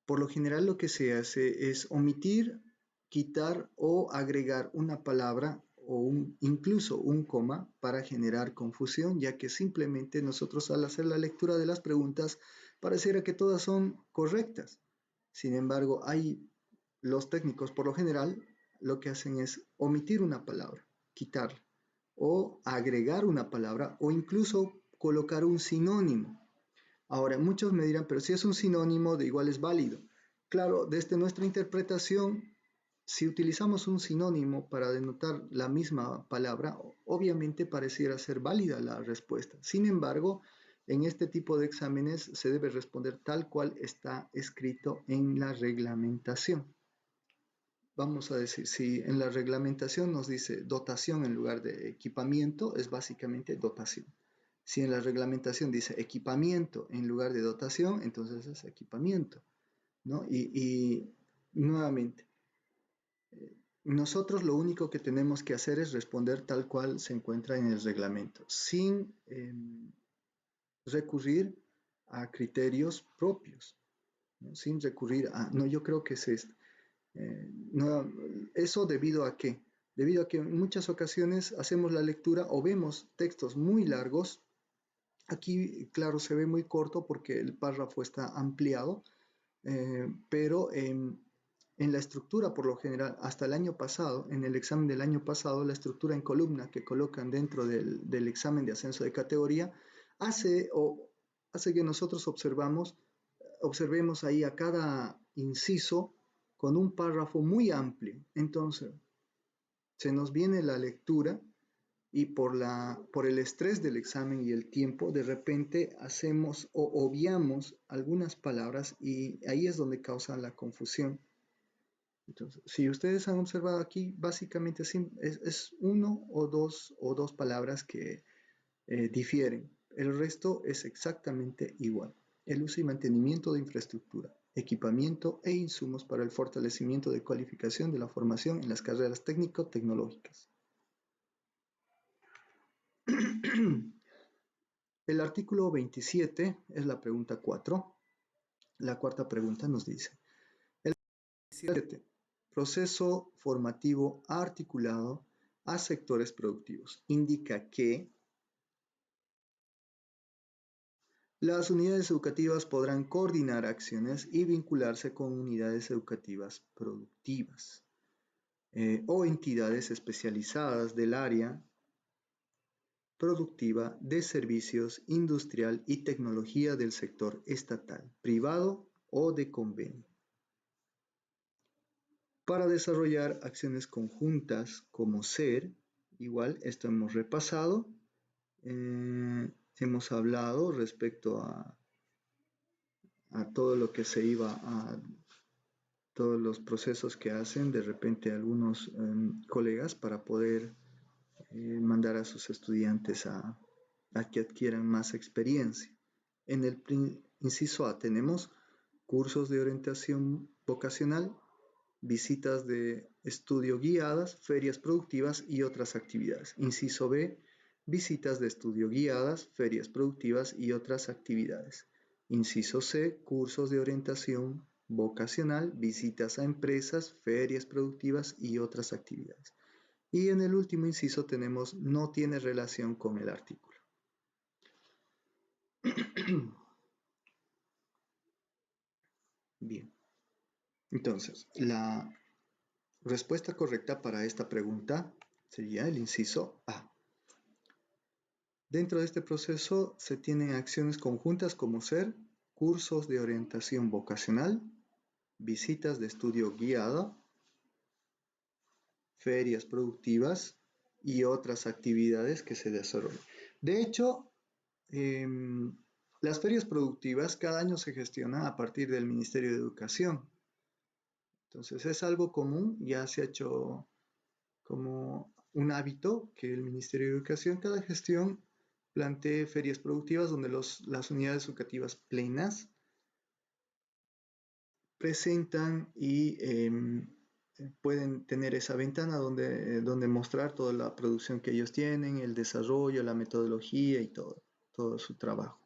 por lo general lo que se hace es omitir, quitar o agregar una palabra o incluso un coma para generar confusión, ya que simplemente nosotros al hacer la lectura de las preguntas pareciera que todas son correctas. Sin embargo, los técnicos por lo general lo que hacen es omitir una palabra, quitarla, o agregar una palabra o incluso colocar un sinónimo. Ahora, muchos me dirán, pero si es un sinónimo, de igual es válido. Claro, desde nuestra interpretación, si utilizamos un sinónimo para denotar la misma palabra, obviamente pareciera ser válida la respuesta. Sin embargo, en este tipo de exámenes se debe responder tal cual está escrito en la reglamentación. Vamos a decir, si en la reglamentación nos dice dotación en lugar de equipamiento, es básicamente dotación. Si en la reglamentación dice equipamiento en lugar de dotación, entonces es equipamiento, ¿no? Y nuevamente, nosotros lo único que tenemos que hacer es responder tal cual se encuentra en el reglamento, sin recurrir a criterios propios, ¿no? Sin recurrir a, no, yo creo que es esto. No, eso debido a qué? Debido a que en muchas ocasiones hacemos la lectura o vemos textos muy largos. Aquí, claro, se ve muy corto porque el párrafo está ampliado, pero en la estructura, por lo general, hasta el año pasado, en el examen del año pasado, la estructura en columna que colocan dentro del examen de ascenso de categoría hace que nosotros observemos ahí a cada inciso con un párrafo muy amplio. Entonces, se nos viene la lectura y por el estrés del examen y el tiempo, de repente hacemos o obviamos algunas palabras y ahí es donde causa la confusión. Entonces, si ustedes han observado aquí, básicamente es uno o dos palabras que difieren. El resto es exactamente igual. El uso y mantenimiento de infraestructura, equipamiento e insumos para el fortalecimiento de cualificación de la formación en las carreras técnico-tecnológicas. El artículo 27 es la pregunta 4. La cuarta pregunta nos dice, el 27, proceso formativo articulado a sectores productivos, indica que las unidades educativas podrán coordinar acciones y vincularse con unidades educativas productivas o entidades especializadas del área productiva de servicios industrial y tecnología del sector estatal, privado o de convenio, para desarrollar acciones conjuntas como ser igual esto hemos repasado, hemos hablado respecto a todo lo que se iba a todos los procesos que hacen de repente algunos colegas para poder mandar a sus estudiantes a que adquieran más experiencia. En el inciso A tenemos cursos de orientación vocacional, visitas de estudio guiadas, ferias productivas y otras actividades. Inciso B, visitas de estudio guiadas, ferias productivas y otras actividades. Inciso C, cursos de orientación vocacional, visitas a empresas, ferias productivas y otras actividades. Y en el último inciso tenemos no tiene relación con el artículo. Bien, entonces la respuesta correcta para esta pregunta sería el inciso A. Dentro de este proceso se tienen acciones conjuntas como ser cursos de orientación vocacional, visitas de estudio guiada, ferias productivas y otras actividades que se desarrollan. De hecho, las ferias productivas cada año se gestionan a partir del Ministerio de Educación. Entonces es algo común, ya se ha hecho como un hábito que el Ministerio de Educación cada gestión plantee ferias productivas donde las unidades educativas plenas presentan y pueden tener esa ventana donde mostrar toda la producción que ellos tienen, el desarrollo, la metodología y todo su trabajo.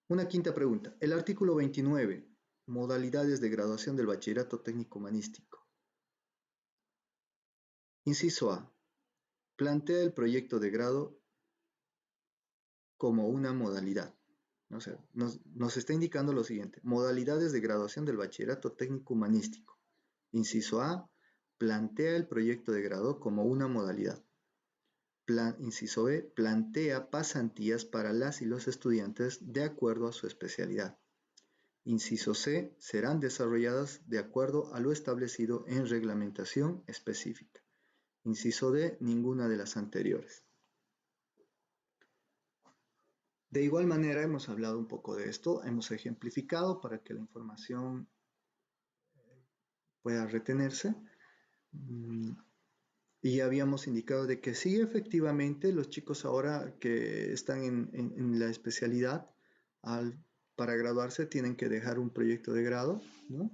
Una quinta pregunta. El artículo 29, modalidades de graduación del bachillerato técnico humanístico. Inciso A. Plantea el proyecto de grado como una modalidad. O sea, nos está indicando lo siguiente. Modalidades de graduación del bachillerato técnico humanístico. Inciso A. Plantea el proyecto de grado como una modalidad. Inciso B. Plantea pasantías para las y los estudiantes de acuerdo a su especialidad. Inciso C. Serán desarrolladas de acuerdo a lo establecido en reglamentación específica. Inciso D. Ninguna de las anteriores. De igual manera hemos hablado un poco de esto, hemos ejemplificado para que la información pueda retenerse. Y habíamos indicado de que sí, efectivamente, los chicos ahora que están en la especialidad, para graduarse tienen que dejar un proyecto de grado, ¿no?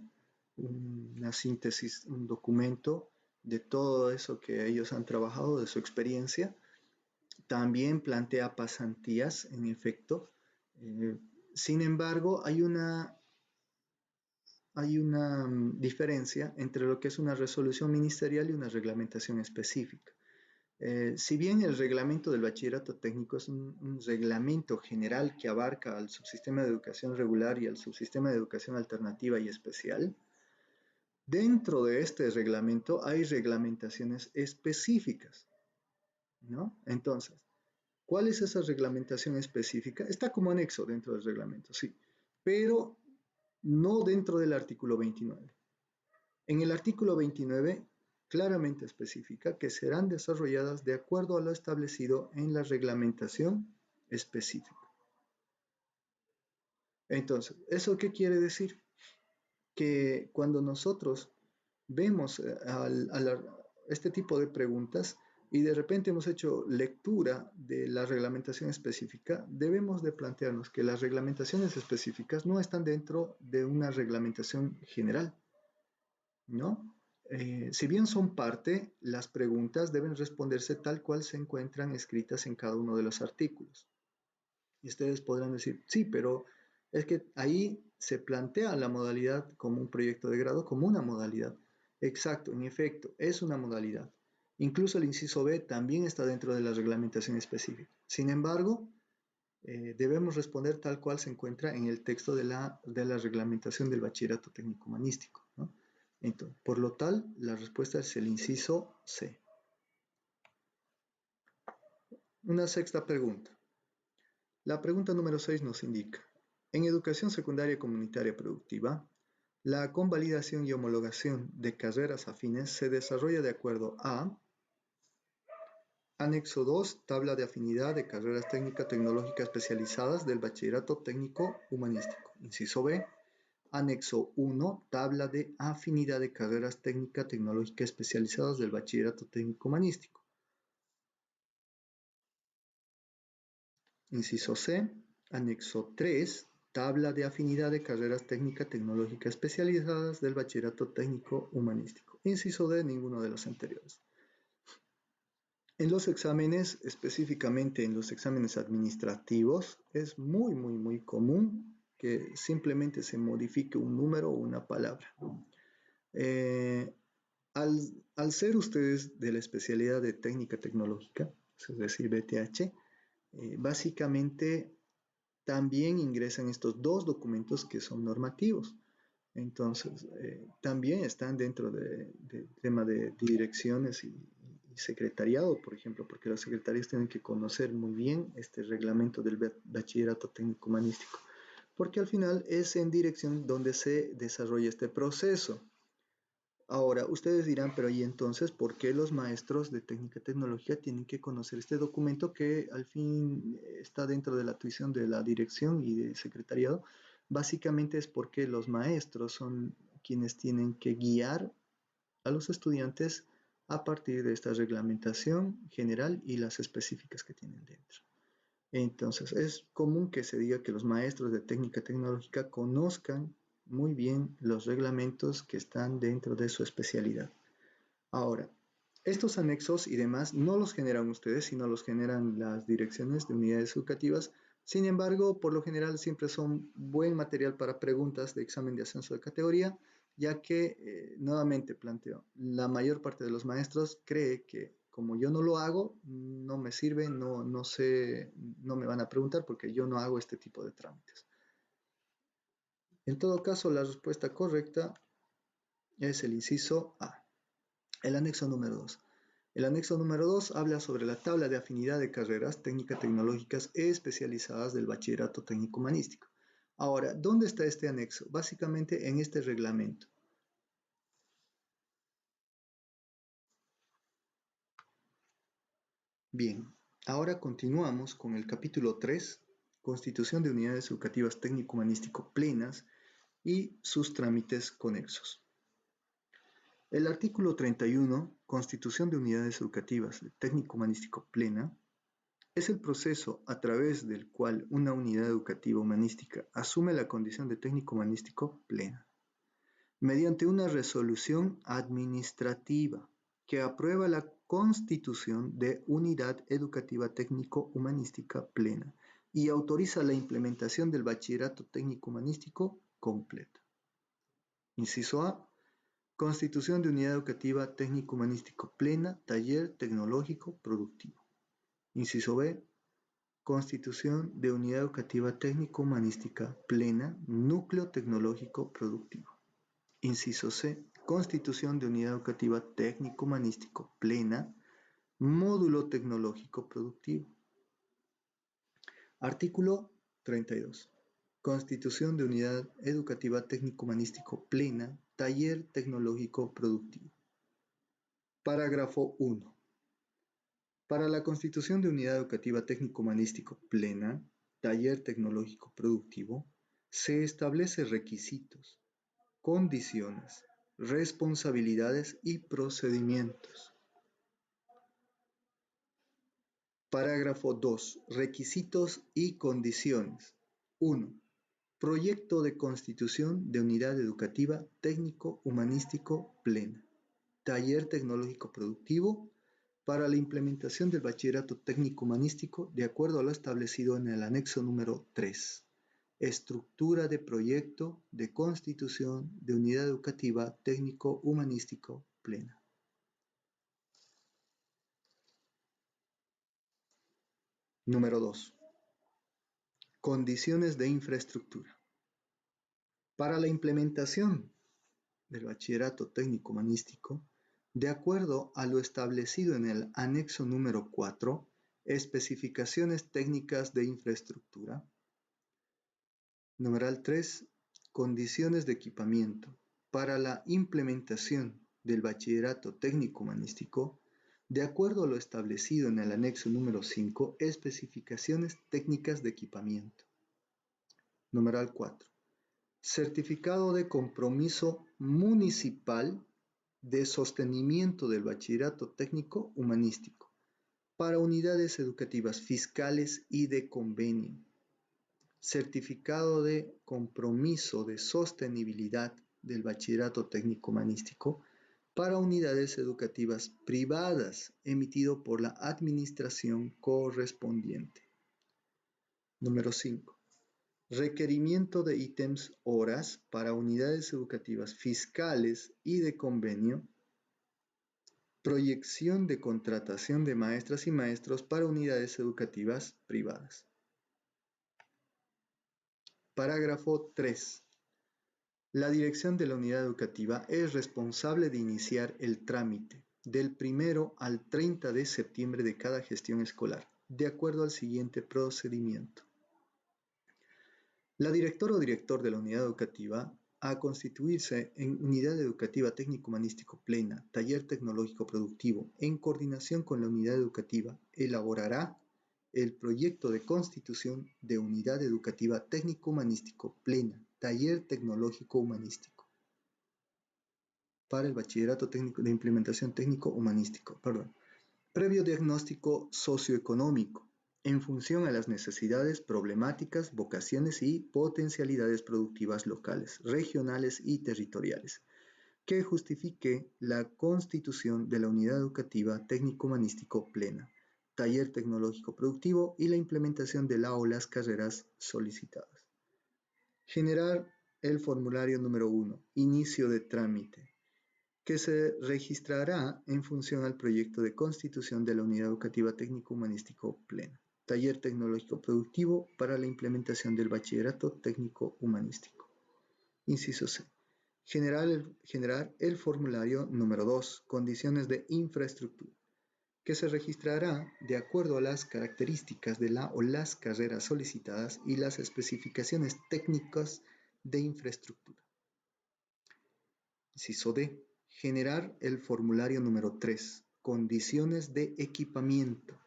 Una síntesis, un documento de todo eso que ellos han trabajado, de su experiencia. También plantea pasantías, en efecto. Sin embargo, hay una diferencia entre lo que es una resolución ministerial y una reglamentación específica. Si bien el reglamento del bachillerato técnico es un reglamento general que abarca al subsistema de educación regular y al subsistema de educación alternativa y especial, dentro de este reglamento hay reglamentaciones específicas, ¿no? Entonces, ¿cuál es esa reglamentación específica? Está como anexo dentro del reglamento, sí, pero no dentro del artículo 29. En el artículo 29 claramente especifica que serán desarrolladas de acuerdo a lo establecido en la reglamentación específica. Entonces, ¿eso qué quiere decir? Que cuando nosotros vemos este tipo de preguntas y de repente hemos hecho lectura de la reglamentación específica, debemos de plantearnos que las reglamentaciones específicas no están dentro de una reglamentación general, ¿no? Si bien son parte, las preguntas deben responderse tal cual se encuentran escritas en cada uno de los artículos. Y ustedes podrán decir, sí, pero es que ahí se plantea la modalidad como un proyecto de grado, como una modalidad. Exacto, en efecto, es una modalidad. Incluso el inciso B también está dentro de la reglamentación específica. Sin embargo, debemos responder tal cual se encuentra en el texto de la reglamentación del bachillerato técnico humanístico, ¿no? Entonces, por lo tal, la respuesta es el inciso C. Una sexta pregunta. La pregunta número 6 nos indica, en educación secundaria comunitaria productiva, la convalidación y homologación de carreras afines se desarrolla de acuerdo a Anexo 2, tabla de afinidad de carreras técnico-tecnológicas especializadas del bachillerato técnico-humanístico. Inciso B. Anexo 1, tabla de afinidad de carreras técnico-tecnológicas especializadas del bachillerato técnico-humanístico. Inciso C. Anexo 3, tabla de afinidad de carreras técnico-tecnológicas especializadas del bachillerato técnico-humanístico. Inciso D, ninguno de los anteriores. En los exámenes, específicamente en los exámenes administrativos, es muy común que simplemente se modifique un número o una palabra. Eh, al ser ustedes de la especialidad de técnica tecnológica, es decir, BTH, básicamente también ingresan estos dos documentos que son normativos. Entonces, también están dentro del tema de direcciones y secretariado, por ejemplo, porque los secretarios tienen que conocer muy bien este reglamento del bachillerato técnico humanístico, porque al final es en dirección donde se desarrolla este proceso. Ahora, ustedes dirán, pero ¿y entonces por qué los maestros de técnica y tecnología tienen que conocer este documento que al fin está dentro de la tuición de la dirección y del secretariado? Básicamente es porque los maestros son quienes tienen que guiar a los estudiantes a partir de esta reglamentación general y las específicas que tienen dentro. Entonces, es común que se diga que los maestros de técnica tecnológica conozcan muy bien los reglamentos que están dentro de su especialidad. Ahora, estos anexos y demás no los generan ustedes, sino los generan las direcciones de unidades educativas. Sin embargo, por lo general siempre son buen material para preguntas de examen de ascenso de categoría, ya que, nuevamente planteo, la mayor parte de los maestros cree que como yo no lo hago, no me sirve, no sé, no me van a preguntar porque yo no hago este tipo de trámites. En todo caso, la respuesta correcta es el inciso A. El anexo número 2. El anexo número 2 habla sobre la tabla de afinidad de carreras técnico-tecnológicas especializadas del bachillerato técnico-humanístico. Ahora, ¿dónde está este anexo? Básicamente en este reglamento. Bien, ahora continuamos con el capítulo 3, Constitución de Unidades Educativas Técnico-Humanístico Plenas y sus trámites conexos. El artículo 31, Constitución de Unidades Educativas Técnico-Humanístico Plena, es el proceso a través del cual una unidad educativa humanística asume la condición de técnico humanístico plena, mediante una resolución administrativa que aprueba la constitución de unidad educativa técnico-humanística plena y autoriza la implementación del bachillerato técnico-humanístico completo. Inciso A. Constitución de unidad educativa técnico-humanístico plena, taller tecnológico productivo. Inciso B. Constitución de unidad educativa técnico-humanística plena, núcleo tecnológico productivo. Inciso C. Constitución de unidad educativa técnico-humanístico plena, módulo tecnológico productivo. Artículo 32. Constitución de unidad educativa técnico-humanístico plena, taller tecnológico productivo. Parágrafo 1. Para la constitución de unidad educativa técnico-humanístico plena, taller tecnológico productivo, se establecen requisitos, condiciones, responsabilidades y procedimientos. Parágrafo 2. Requisitos y condiciones. 1. Proyecto de constitución de unidad educativa técnico-humanístico plena, taller tecnológico productivo, para la implementación del bachillerato técnico-humanístico de acuerdo a lo establecido en el anexo número 3. Estructura de proyecto de constitución de unidad educativa técnico-humanístico plena. Número 2. Condiciones de infraestructura. Para la implementación del bachillerato técnico-humanístico, de acuerdo a lo establecido en el anexo número 4, especificaciones técnicas de infraestructura. Numeral 3. Condiciones de equipamiento. Para la implementación del bachillerato técnico-humanístico, de acuerdo a lo establecido en el anexo número 5, especificaciones técnicas de equipamiento. Numeral 4. Certificado de compromiso municipal de sostenimiento del bachillerato técnico humanístico para unidades educativas fiscales y de convenio. Certificado de compromiso de sostenibilidad del bachillerato técnico humanístico para unidades educativas privadas emitido por la administración correspondiente. Número 5. Requerimiento de ítems horas para unidades educativas fiscales y de convenio. Proyección de contratación de maestras y maestros para unidades educativas privadas. Parágrafo 3. La dirección de la unidad educativa es responsable de iniciar el trámite del 1 al 30 de septiembre de cada gestión escolar, de acuerdo al siguiente procedimiento. La directora o director de la unidad educativa, a constituirse en unidad educativa técnico-humanístico plena, taller tecnológico productivo, en coordinación con la unidad educativa, elaborará el proyecto de constitución de unidad educativa técnico-humanístico plena, taller tecnológico humanístico, para el bachillerato técnico de implementación técnico-humanístico, previo diagnóstico socioeconómico, en función a las necesidades, problemáticas, vocaciones y potencialidades productivas locales, regionales y territoriales, que justifique la constitución de la unidad educativa técnico-humanístico plena, taller tecnológico productivo y la implementación de la o las carreras solicitadas. Generar el formulario número 1, inicio de trámite, que se registrará en función al proyecto de constitución de la unidad educativa técnico-humanístico plena, taller tecnológico productivo para la implementación del bachillerato técnico-humanístico. Inciso C. Generar el formulario número 2, condiciones de infraestructura, que se registrará de acuerdo a las características de la o las carreras solicitadas y las especificaciones técnicas de infraestructura. Inciso D. Generar el formulario número 3, condiciones de equipamiento,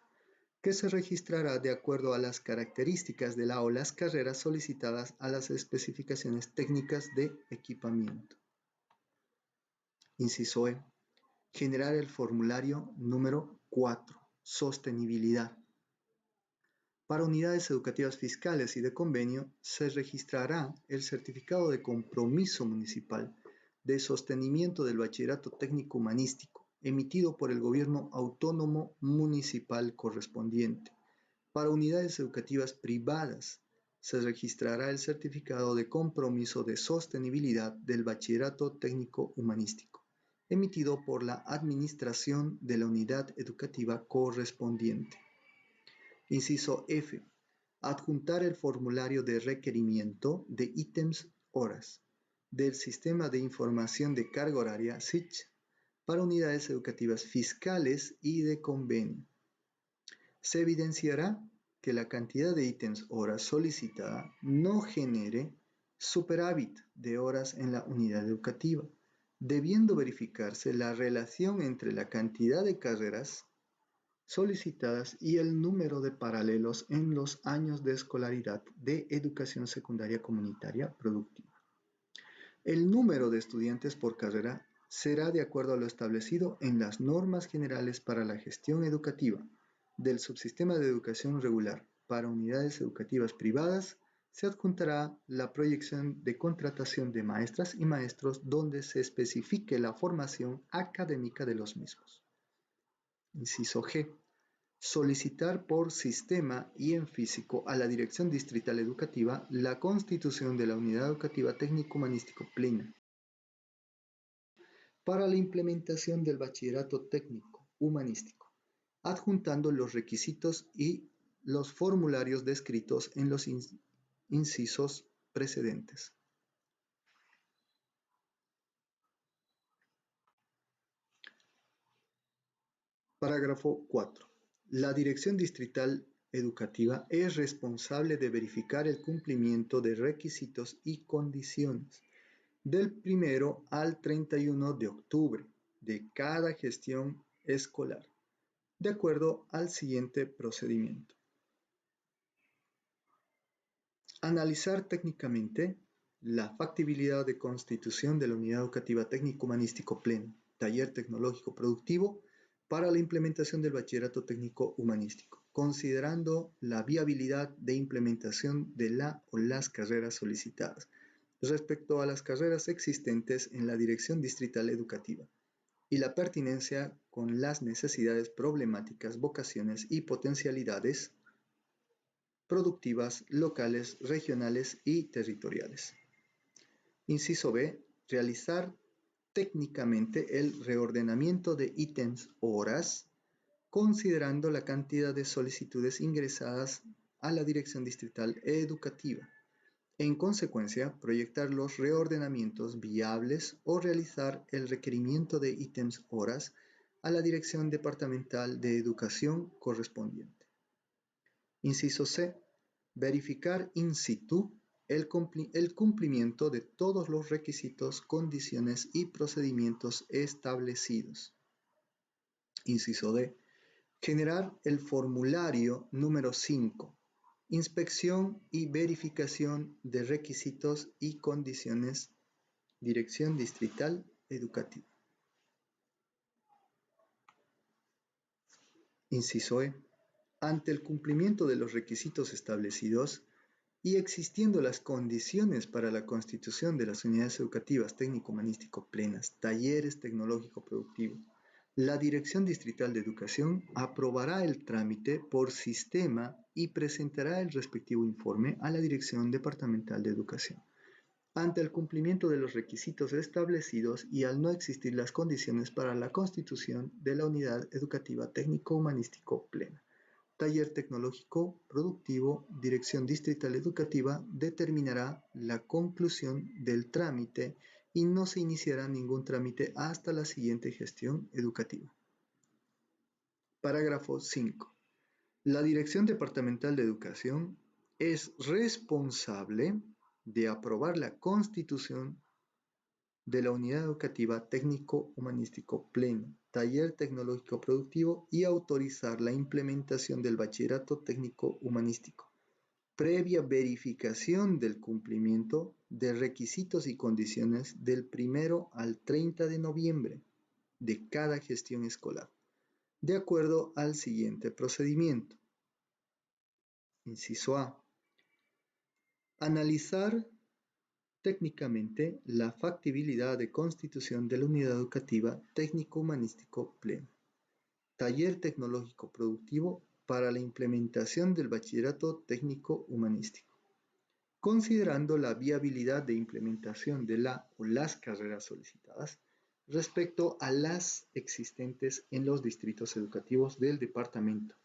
que se registrará de acuerdo a las características de la o las carreras solicitadas a las especificaciones técnicas de equipamiento. Inciso E. Generar el formulario número 4, sostenibilidad. Para unidades educativas fiscales y de convenio, se registrará el certificado de compromiso municipal de sostenimiento del bachillerato técnico humanístico, emitido por el gobierno autónomo municipal correspondiente. Para unidades educativas privadas, se registrará el certificado de compromiso de sostenibilidad del bachillerato técnico humanístico, emitido por la administración de la unidad educativa correspondiente. Inciso F. Adjuntar el formulario de requerimiento de ítems horas del Sistema de Información de Carga Horaria SICH para unidades educativas fiscales y de convenio. Se evidenciará que la cantidad de ítems horas solicitada no genere superávit de horas en la unidad educativa, debiendo verificarse la relación entre la cantidad de carreras solicitadas y el número de paralelos en los años de escolaridad de educación secundaria comunitaria productiva. El número de estudiantes por carrera será de acuerdo a lo establecido en las normas generales para la gestión educativa del subsistema de educación regular. Para unidades educativas privadas se adjuntará la proyección de contratación de maestras y maestros donde se especifique la formación académica de los mismos. Inciso G. Solicitar por sistema y en físico a la Dirección Distrital Educativa la constitución de la Unidad Educativa Técnico-Humanístico plena para la implementación del bachillerato técnico humanístico, adjuntando los requisitos y los formularios descritos en los incisos precedentes. Parágrafo 4. La Dirección Distrital Educativa es responsable de verificar el cumplimiento de requisitos y condiciones del 1 al 31 de octubre de cada gestión escolar de acuerdo al siguiente procedimiento. Analizar técnicamente la factibilidad de constitución de la Unidad Educativa Técnico-Humanístico Pleno, taller tecnológico productivo para la implementación del Bachillerato Técnico Humanístico, considerando la viabilidad de implementación de la o las carreras solicitadas respecto a las carreras existentes en la Dirección Distrital Educativa y la pertinencia con las necesidades problemáticas, vocaciones y potencialidades productivas locales, regionales y territoriales. Inciso B. Realizar técnicamente el reordenamiento de ítems horas, considerando la cantidad de solicitudes ingresadas a la Dirección Distrital Educativa. En consecuencia, proyectar los reordenamientos viables o realizar el requerimiento de ítems horas a la Dirección Departamental de Educación correspondiente. Inciso C. Verificar in situ el cumplimiento de todos los requisitos, condiciones y procedimientos establecidos. Inciso D. Generar el formulario número 5. Inspección y verificación de requisitos y condiciones. Dirección Distrital Educativa. Inciso E. Ante el cumplimiento de los requisitos establecidos y existiendo las condiciones para la constitución de las unidades educativas técnico-humanístico plenas, talleres tecnológico-productivo, la Dirección Distrital de Educación aprobará el trámite por sistema y presentará el respectivo informe a la Dirección Departamental de Educación. Ante el cumplimiento de los requisitos establecidos y al no existir las condiciones para la constitución de la unidad educativa técnico-humanístico plena, taller tecnológico productivo, Dirección Distrital Educativa determinará la conclusión del trámite y no se iniciará ningún trámite hasta la siguiente gestión educativa. Parágrafo 5. La Dirección Departamental de Educación es responsable de aprobar la constitución de la Unidad Educativa Técnico-Humanístico Pleno, Taller Tecnológico Productivo y autorizar la implementación del Bachillerato Técnico Humanístico, previa verificación del cumplimiento de requisitos y condiciones del 1 al 30 de noviembre de cada gestión escolar, de acuerdo al siguiente procedimiento. Inciso A. Analizar técnicamente la factibilidad de constitución de la unidad educativa técnico-humanístico pleno, taller tecnológico productivo para la implementación del bachillerato técnico humanístico, considerando la viabilidad de implementación de la o las carreras solicitadas respecto a las existentes en los distritos educativos del departamento,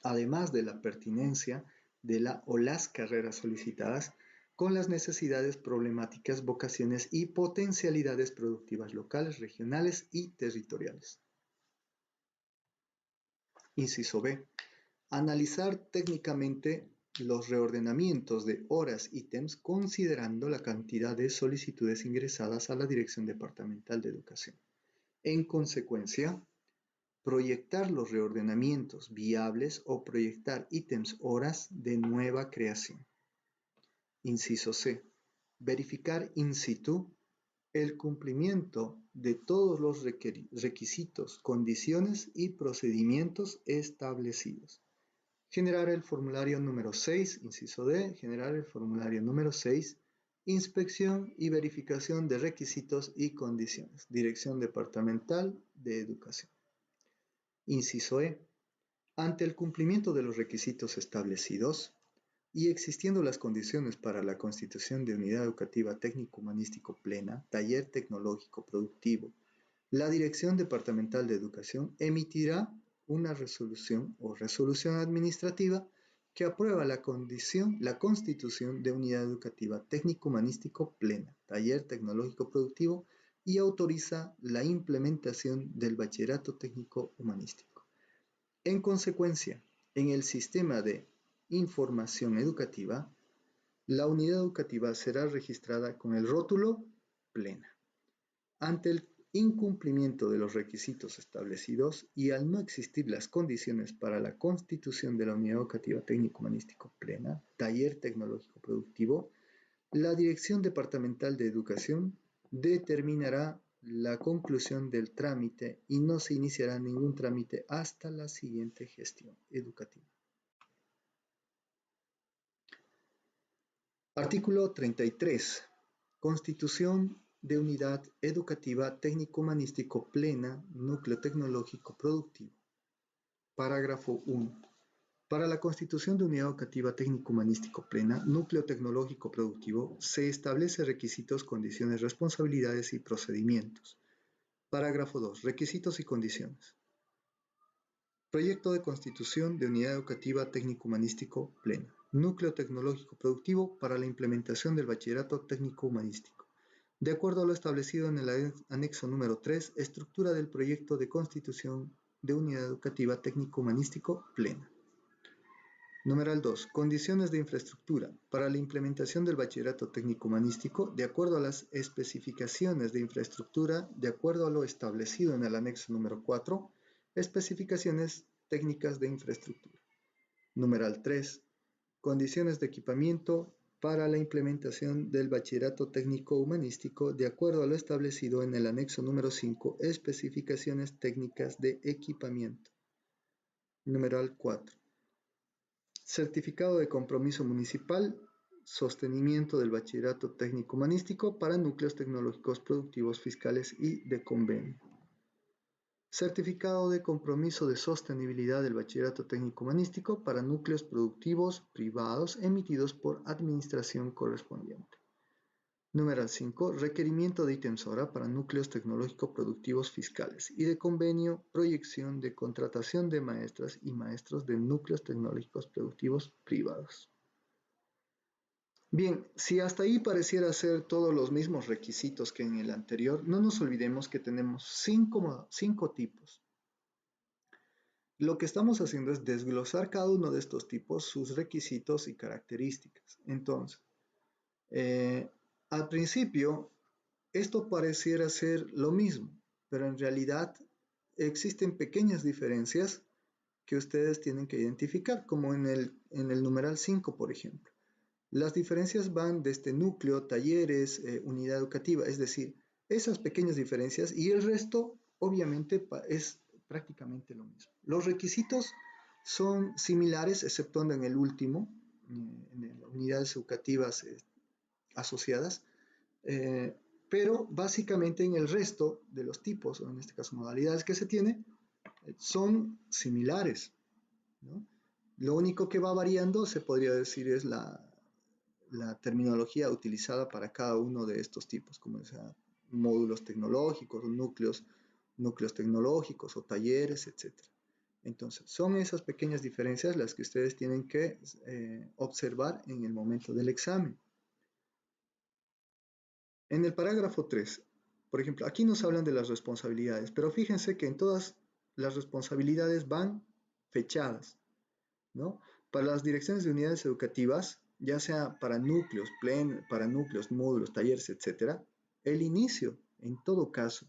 además de la pertinencia de la o las carreras solicitadas con las necesidades problemáticas, vocaciones y potencialidades productivas locales, regionales y territoriales. Inciso B. Analizar técnicamente los reordenamientos de horas ítems considerando la cantidad de solicitudes ingresadas a la Dirección Departamental de Educación. En consecuencia, proyectar los reordenamientos viables o proyectar ítems horas de nueva creación. Inciso C. Verificar in situ el cumplimiento de todos los requisitos, condiciones y procedimientos establecidos. Generar el formulario número 6, inciso D, generar el formulario número 6, inspección y verificación de requisitos y condiciones. Dirección Departamental de Educación. Inciso E. Ante el cumplimiento de los requisitos establecidos y existiendo las condiciones para la constitución de unidad educativa técnico-humanístico plena, taller tecnológico productivo, la Dirección Departamental de Educación emitirá una resolución o resolución administrativa que aprueba la constitución de unidad educativa técnico-humanístico plena, taller tecnológico productivo y autoriza la implementación del bachillerato técnico humanístico. En consecuencia, en el sistema de información educativa, la unidad educativa será registrada con el rótulo plena. Ante el incumplimiento de los requisitos establecidos y al no existir las condiciones para la constitución de la unidad educativa técnico-humanístico plena, taller tecnológico productivo, la Dirección Departamental de Educación determinará la conclusión del trámite y no se iniciará ningún trámite hasta la siguiente gestión educativa. Artículo 33. Constitución de Unidad Educativa Técnico-Humanístico Plena, Núcleo Tecnológico Productivo. Parágrafo 1. Para la constitución de Unidad Educativa Técnico-Humanístico Plena, Núcleo Tecnológico Productivo, se establece requisitos, condiciones, responsabilidades y procedimientos. Parágrafo 2. Requisitos y condiciones. Proyecto de constitución de Unidad Educativa Técnico-Humanístico Plena. Núcleo Tecnológico Productivo para la implementación del Bachillerato Técnico-Humanístico. De acuerdo a lo establecido en el anexo número 3, estructura del proyecto de constitución de Unidad Educativa Técnico-Humanístico Plena. Numeral 2. Condiciones de infraestructura para la implementación del Bachillerato Técnico-Humanístico de acuerdo a las especificaciones de infraestructura, de acuerdo a lo establecido en el anexo número 4, especificaciones técnicas de infraestructura. Numeral 3. Condiciones de equipamiento para la implementación del Bachillerato Técnico-Humanístico de acuerdo a lo establecido en el anexo número 5, especificaciones técnicas de equipamiento. Numeral 4. Certificado de compromiso municipal, sostenimiento del Bachillerato Técnico-Humanístico para núcleos tecnológicos productivos fiscales y de convenio. Certificado de compromiso de sostenibilidad del Bachillerato Técnico-Humanístico para núcleos productivos privados emitidos por administración correspondiente. Número 5. Requerimiento de ítems hora para núcleos tecnológicos productivos fiscales y de convenio, proyección de contratación de maestras y maestros de núcleos tecnológicos productivos privados. Bien, si hasta ahí pareciera ser todos los mismos requisitos que en el anterior, no nos olvidemos que tenemos cinco tipos. Lo que estamos haciendo es desglosar cada uno de estos tipos, sus requisitos y características. Entonces, al principio, esto pareciera ser lo mismo, pero en realidad existen pequeñas diferencias que ustedes tienen que identificar, como en el numeral 5, por ejemplo. Las diferencias van desde núcleo, talleres, unidad educativa, es decir, esas pequeñas diferencias y el resto obviamente es prácticamente lo mismo. Los requisitos son similares, exceptuando en el último, en las unidades educativas asociadas, pero básicamente en el resto de los tipos, o en este caso modalidades que se tiene, son similares, ¿no? Lo único que va variando, se podría decir, es la terminología utilizada para cada uno de estos tipos, como sea módulos tecnológicos, núcleos tecnológicos o talleres, etc. Entonces, son esas pequeñas diferencias las que ustedes tienen que observar en el momento del examen. En el parágrafo 3, por ejemplo, aquí nos hablan de las responsabilidades, pero fíjense que en todas las responsabilidades van fechadas, ¿no? Para las direcciones de unidades educativas, ya sea para núcleos, módulos, talleres, etc., el inicio, en todo caso,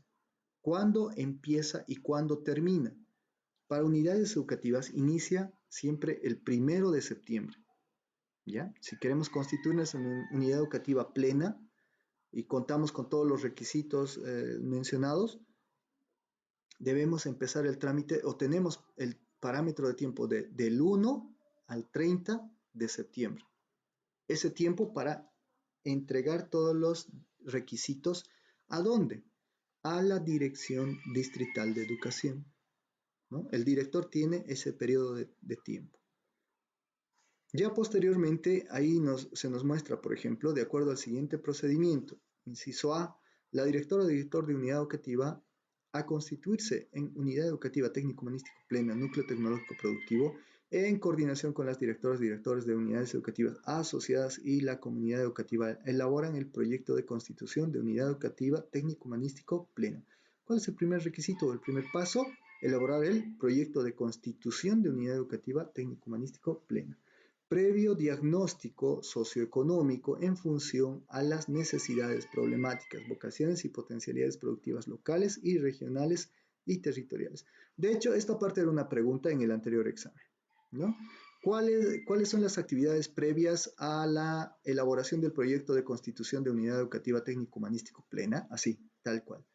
cuándo empieza y cuándo termina. Para unidades educativas inicia siempre el 1 de septiembre, ¿ya? Si queremos constituirnos en una unidad educativa plena y contamos con todos los requisitos mencionados, debemos empezar el trámite o tenemos el parámetro de tiempo del 1 al 30 de septiembre. Ese tiempo para entregar todos los requisitos, ¿a dónde? A la Dirección Distrital de Educación, ¿no? El director tiene ese periodo de tiempo. Ya posteriormente, ahí se nos muestra, por ejemplo, de acuerdo al siguiente procedimiento. Inciso A, la directora o director de unidad educativa a constituirse en unidad educativa técnico-humanístico plena, núcleo tecnológico productivo, en coordinación con las directoras y directores de unidades educativas asociadas y la comunidad educativa, elaboran el proyecto de constitución de unidad educativa técnico-humanístico plena. ¿Cuál es el primer requisito o el primer paso? Elaborar el proyecto de constitución de unidad educativa técnico-humanístico plena. previo diagnóstico socioeconómico en función a las necesidades problemáticas, vocaciones y potencialidades productivas locales y regionales y territoriales. De hecho, esta parte era una pregunta en el anterior examen, ¿no? ¿Cuáles son las actividades previas a la elaboración del proyecto de constitución de unidad educativa técnico-humanístico plena? Así, tal cual.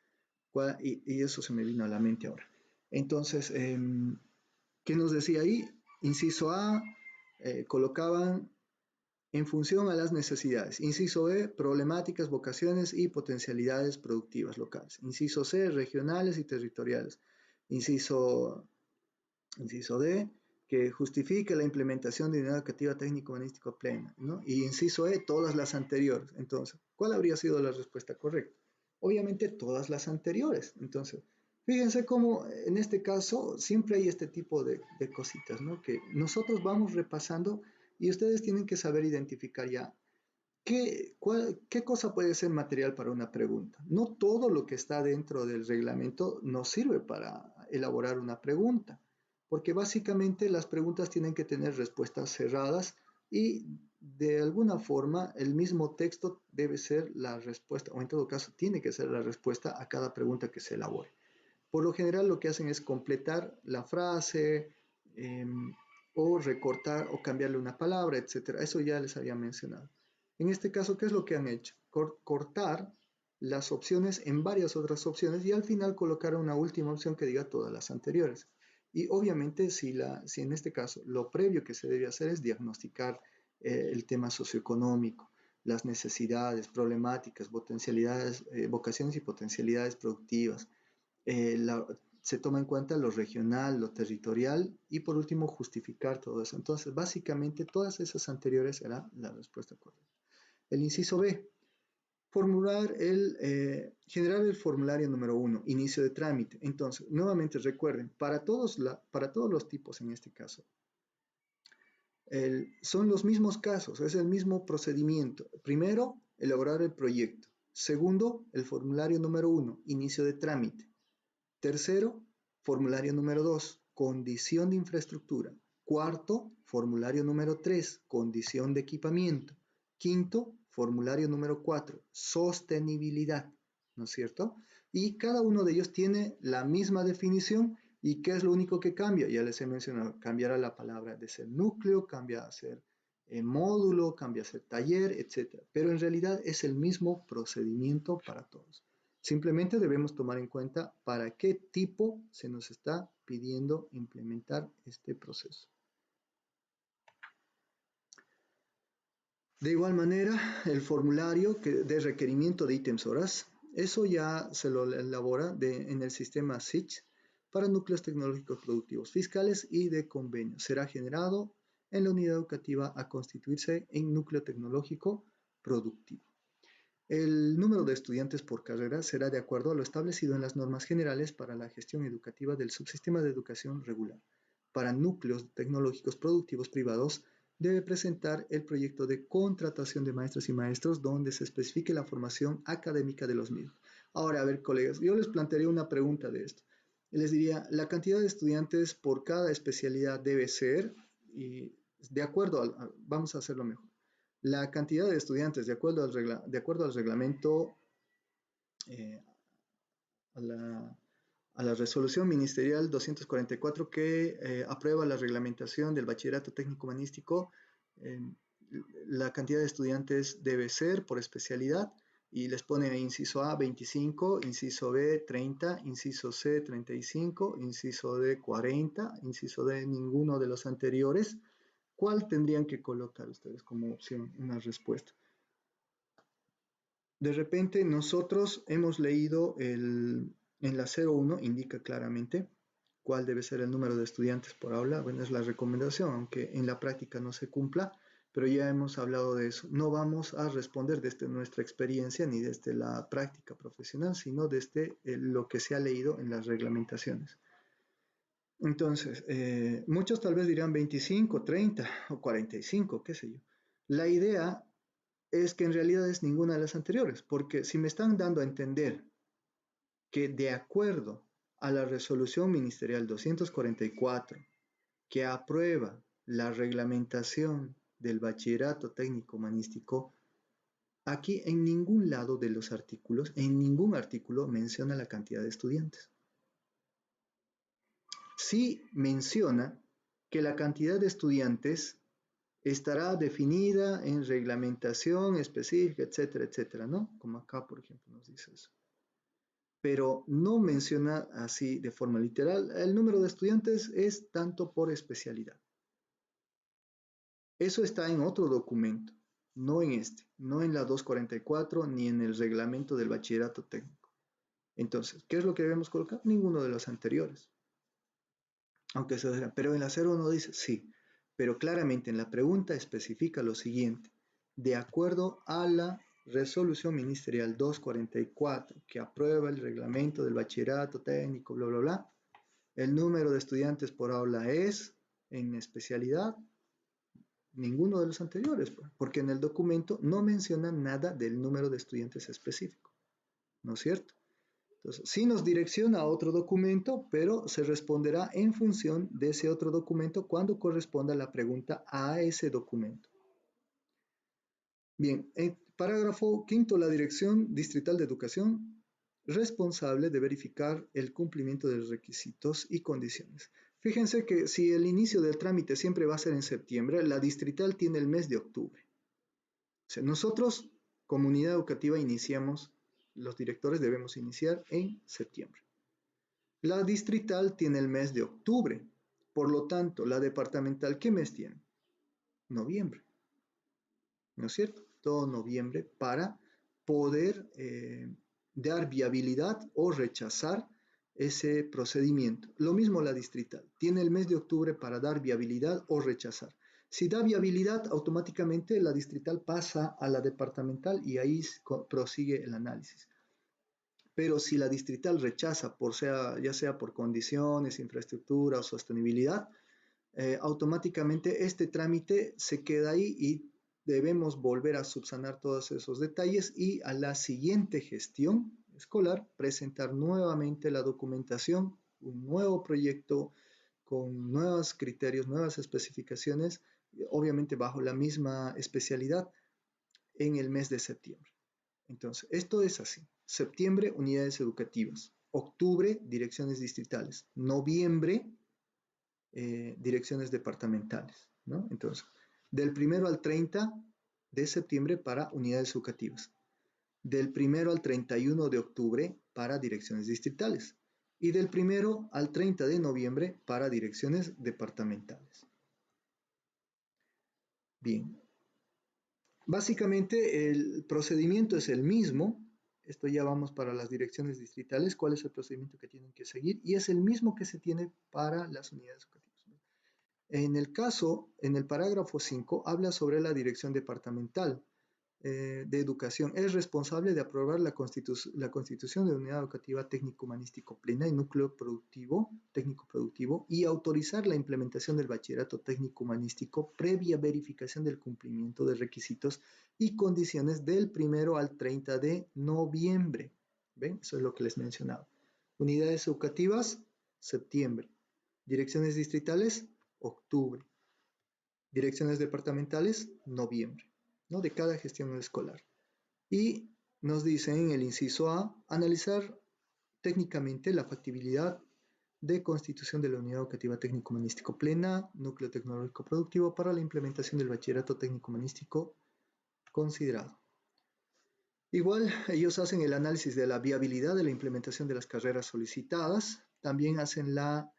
Y eso se me vino a la mente ahora. Entonces, ¿qué nos decía ahí? Inciso A, colocaban en función a las necesidades. Inciso B, problemáticas, vocaciones y potencialidades productivas locales. Inciso C, regionales y territoriales. Inciso D, que justifique la implementación de unidad educativa técnico-humanístico plena, ¿no? Y inciso E, todas las anteriores. Entonces, ¿cuál habría sido la respuesta correcta? Obviamente todas las anteriores. Entonces, fíjense cómo en este caso siempre hay este tipo de cositas, ¿no? Que nosotros vamos repasando y ustedes tienen que saber identificar ya qué cosa puede ser material para una pregunta. No todo lo que está dentro del reglamento nos sirve para elaborar una pregunta, porque básicamente las preguntas tienen que tener respuestas cerradas y de alguna forma el mismo texto debe ser la respuesta, o en todo caso tiene que ser la respuesta a cada pregunta que se elabore. Por lo general lo que hacen es completar la frase eh, o recortar o cambiarle una palabra, etcétera. Eso ya les había mencionado. En este caso, ¿qué es lo que han hecho? Cortar las opciones en varias otras opciones y al final colocar una última opción que diga todas las anteriores. Y obviamente si en este caso lo previo que se debe hacer es diagnosticar el tema socioeconómico, las necesidades, problemáticas, potencialidades, vocaciones y potencialidades productivas, se toma en cuenta lo regional, lo territorial y por último justificar todo eso. Entonces, básicamente todas esas anteriores será la respuesta correcta. El inciso B, generar el formulario número 1, inicio de trámite. Entonces, nuevamente recuerden, para todos los tipos en este caso, son los mismos casos, es el mismo procedimiento. Primero, elaborar el proyecto. Segundo, el formulario número 1, inicio de trámite. Tercero, formulario número 2, condición de infraestructura. Cuarto, formulario número 3, condición de equipamiento. Quinto, formulario número 4, sostenibilidad, ¿no es cierto? Y cada uno de ellos tiene la misma definición. ¿Y qué es lo único que cambia? Ya les he mencionado, cambiará la palabra de ser núcleo, cambia a ser módulo, cambia a ser taller, etc. Pero en realidad es el mismo procedimiento para todos. Simplemente debemos tomar en cuenta para qué tipo se nos está pidiendo implementar este proceso. De igual manera, el formulario de requerimiento de ítems horas, eso ya se lo elabora en el sistema SICH para núcleos tecnológicos productivos fiscales y de convenio. Será generado en la unidad educativa a constituirse en núcleo tecnológico productivo. El número de estudiantes por carrera será de acuerdo a lo establecido en las normas generales para la gestión educativa del subsistema de educación regular. Para núcleos tecnológicos productivos privados, debe presentar el proyecto de contratación de maestras y maestros donde se especifique la formación académica de los mismos. Ahora, a ver, colegas, yo les plantearía una pregunta de esto. Les diría, la cantidad de estudiantes por cada especialidad debe ser, y de acuerdo, vamos a hacerlo mejor. La cantidad de estudiantes, de acuerdo al reglamento, eh, a la resolución ministerial 244 que aprueba la reglamentación del bachillerato técnico humanístico, eh, la cantidad de estudiantes debe ser por especialidad y les pone inciso A 25, inciso B 30, inciso C 35, inciso D 40, inciso D ninguno de los anteriores. ¿Cuál tendrían que colocar ustedes como opción, una respuesta? De repente nosotros hemos leído en la 01, indica claramente cuál debe ser el número de estudiantes por aula. Bueno, es la recomendación, aunque en la práctica no se cumpla, pero ya hemos hablado de eso. No vamos a responder desde nuestra experiencia ni desde la práctica profesional, sino desde lo que se ha leído en las reglamentaciones. Entonces, muchos tal vez dirán 25, 30 o 45, qué sé yo. La idea es que en realidad es ninguna de las anteriores, porque si me están dando a entender que de acuerdo a la resolución ministerial 244, que aprueba la reglamentación del bachillerato técnico humanístico, aquí en ningún lado de los artículos, en ningún artículo menciona la cantidad de estudiantes. Sí menciona que la cantidad de estudiantes estará definida en reglamentación específica, etcétera, etcétera, ¿no? Como acá, por ejemplo, nos dice eso. Pero no menciona así de forma literal, el número de estudiantes es tanto por especialidad. Eso está en otro documento, no en este, no en la 244 ni en el reglamento del bachillerato técnico. Entonces, ¿qué es lo que debemos colocar? Ninguno de los anteriores. Aunque se diga, pero en la 01 dice, sí, pero claramente en la pregunta especifica lo siguiente, de acuerdo a la resolución ministerial 244 que aprueba el reglamento del bachillerato técnico, bla, bla, bla, el número de estudiantes por aula es, en especialidad, ninguno de los anteriores, porque en el documento no menciona nada del número de estudiantes específico, ¿no es cierto? Entonces, sí nos direcciona a otro documento, pero se responderá en función de ese otro documento cuando corresponda la pregunta a ese documento. Bien, en parágrafo quinto, la Dirección Distrital de Educación, responsable de verificar el cumplimiento de los requisitos y condiciones. Fíjense que si el inicio del trámite siempre va a ser en septiembre, la distrital tiene el mes de octubre. O sea, nosotros, comunidad educativa, iniciamos, los directores debemos iniciar en septiembre. La distrital tiene el mes de octubre. Por lo tanto, la departamental, ¿qué mes tiene? Noviembre. ¿No es cierto? Todo noviembre para poder dar viabilidad o rechazar ese procedimiento. Lo mismo la distrital. Tiene el mes de octubre para dar viabilidad o rechazar. Si da viabilidad, automáticamente la distrital pasa a la departamental y ahí prosigue el análisis. Pero si la distrital rechaza, ya sea por condiciones, infraestructura o sostenibilidad, automáticamente este trámite se queda ahí y debemos volver a subsanar todos esos detalles y a la siguiente gestión escolar presentar nuevamente la documentación, un nuevo proyecto con nuevos criterios, nuevas especificaciones, obviamente bajo la misma especialidad en el mes de septiembre. Entonces, esto es así. Septiembre, unidades educativas. Octubre, direcciones distritales. Noviembre, direcciones departamentales, ¿no? Entonces, del 1 al 30 de septiembre para unidades educativas. Del 1 al 31 de octubre para direcciones distritales. Y del 1 al 30 de noviembre para direcciones departamentales. Bien. Básicamente el procedimiento es el mismo. Esto ya vamos para las direcciones distritales, cuál es el procedimiento que tienen que seguir y es el mismo que se tiene para las unidades educativas. En el caso, en el parágrafo 5, habla sobre la dirección departamental de educación. Es responsable de aprobar la constitución de unidad educativa técnico-humanístico plena y núcleo productivo, técnico-productivo y autorizar la implementación del bachillerato técnico-humanístico previa verificación del cumplimiento de requisitos y condiciones del 1 al 30 de noviembre. ¿Ven? Eso es lo que les mencionaba. Unidades educativas, septiembre. Direcciones distritales, octubre. Direcciones departamentales, noviembre, ¿no? De cada gestión escolar. Y nos dicen en el inciso A, analizar técnicamente la factibilidad de constitución de la unidad educativa técnico-humanístico plena, núcleo tecnológico productivo para la implementación del bachillerato técnico-humanístico considerado. Igual, ellos hacen el análisis de la viabilidad de la implementación de las carreras solicitadas, también hacen la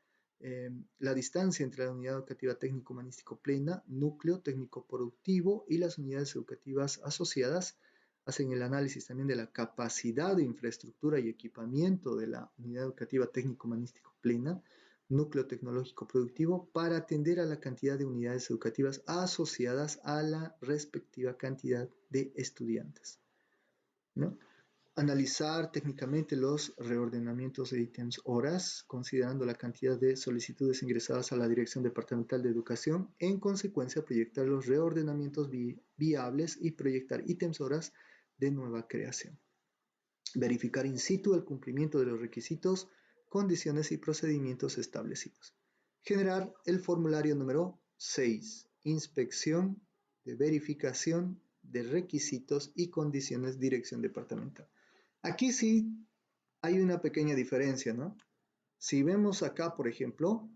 distancia entre la unidad educativa técnico-humanístico plena, núcleo técnico-productivo y las unidades educativas asociadas. Hacen el análisis también de la capacidad de infraestructura y equipamiento de la unidad educativa técnico-humanístico plena, núcleo tecnológico-productivo, para atender a la cantidad de unidades educativas asociadas a la respectiva cantidad de estudiantes, ¿no? Analizar técnicamente los reordenamientos de ítems horas, considerando la cantidad de solicitudes ingresadas a la Dirección Departamental de Educación. En consecuencia, proyectar los reordenamientos viables y proyectar ítems horas de nueva creación. Verificar in situ el cumplimiento de los requisitos, condiciones y procedimientos establecidos. Generar el formulario número 6, inspección de verificación de requisitos y condiciones dirección departamental. Aquí sí hay una pequeña diferencia, ¿no? Si vemos acá, por ejemplo,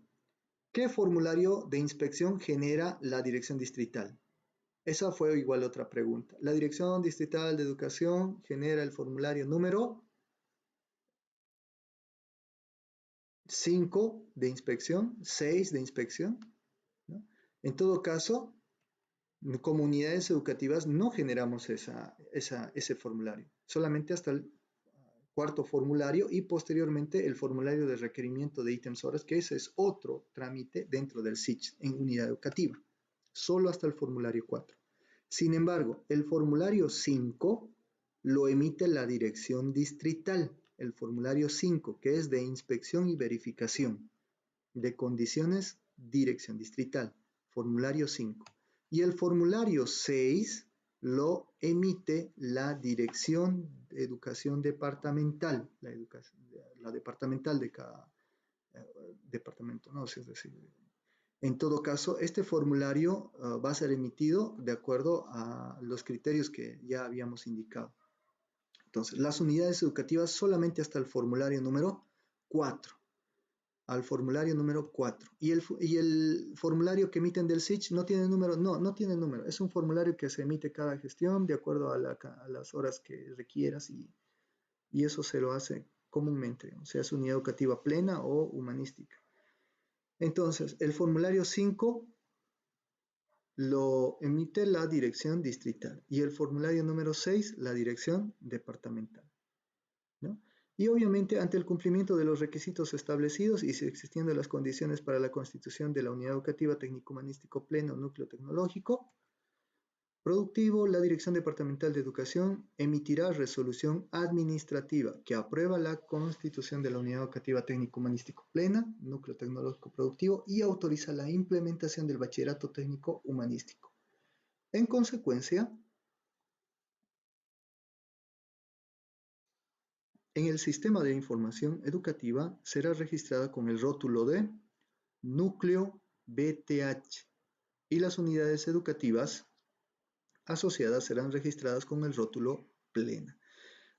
¿qué formulario de inspección genera la dirección distrital? Esa fue igual otra pregunta. La Dirección Distrital de Educación genera el formulario número 5 de inspección, 6 de inspección, ¿no? En todo caso, como unidades educativas no generamos ese formulario, solamente hasta el cuarto formulario y posteriormente el formulario de requerimiento de ítems horas, que ese es otro trámite dentro del SICH en unidad educativa, solo hasta el formulario 4. Sin embargo, el formulario 5 lo emite la dirección distrital, el formulario 5, que es de inspección y verificación de condiciones, dirección distrital, formulario 5. Y el formulario 6 lo emite la Dirección de Educación Departamental, la departamental de cada departamento, ¿no? Es decir, en todo caso, este formulario va a ser emitido de acuerdo a los criterios que ya habíamos indicado. Entonces, las unidades educativas solamente hasta el formulario número 4. Al formulario número 4. Y el formulario que emiten del SICH no tiene número, no tiene número. Es un formulario que se emite cada gestión de acuerdo a las horas que requieras y eso se lo hace comúnmente, o sea, es unidad educativa plena o humanística. Entonces, el formulario 5 lo emite la dirección distrital y el formulario número 6 la dirección departamental, ¿no? Y obviamente ante el cumplimiento de los requisitos establecidos y si existiendo las condiciones para la constitución de la unidad educativa técnico-humanístico pleno núcleo tecnológico productivo, la Dirección Departamental de Educación emitirá resolución administrativa que aprueba la constitución de la unidad educativa técnico-humanístico plena núcleo tecnológico productivo y autoriza la implementación del bachillerato técnico humanístico. En consecuencia, en el sistema de información educativa será registrada con el rótulo de núcleo BTH y las unidades educativas asociadas serán registradas con el rótulo plena.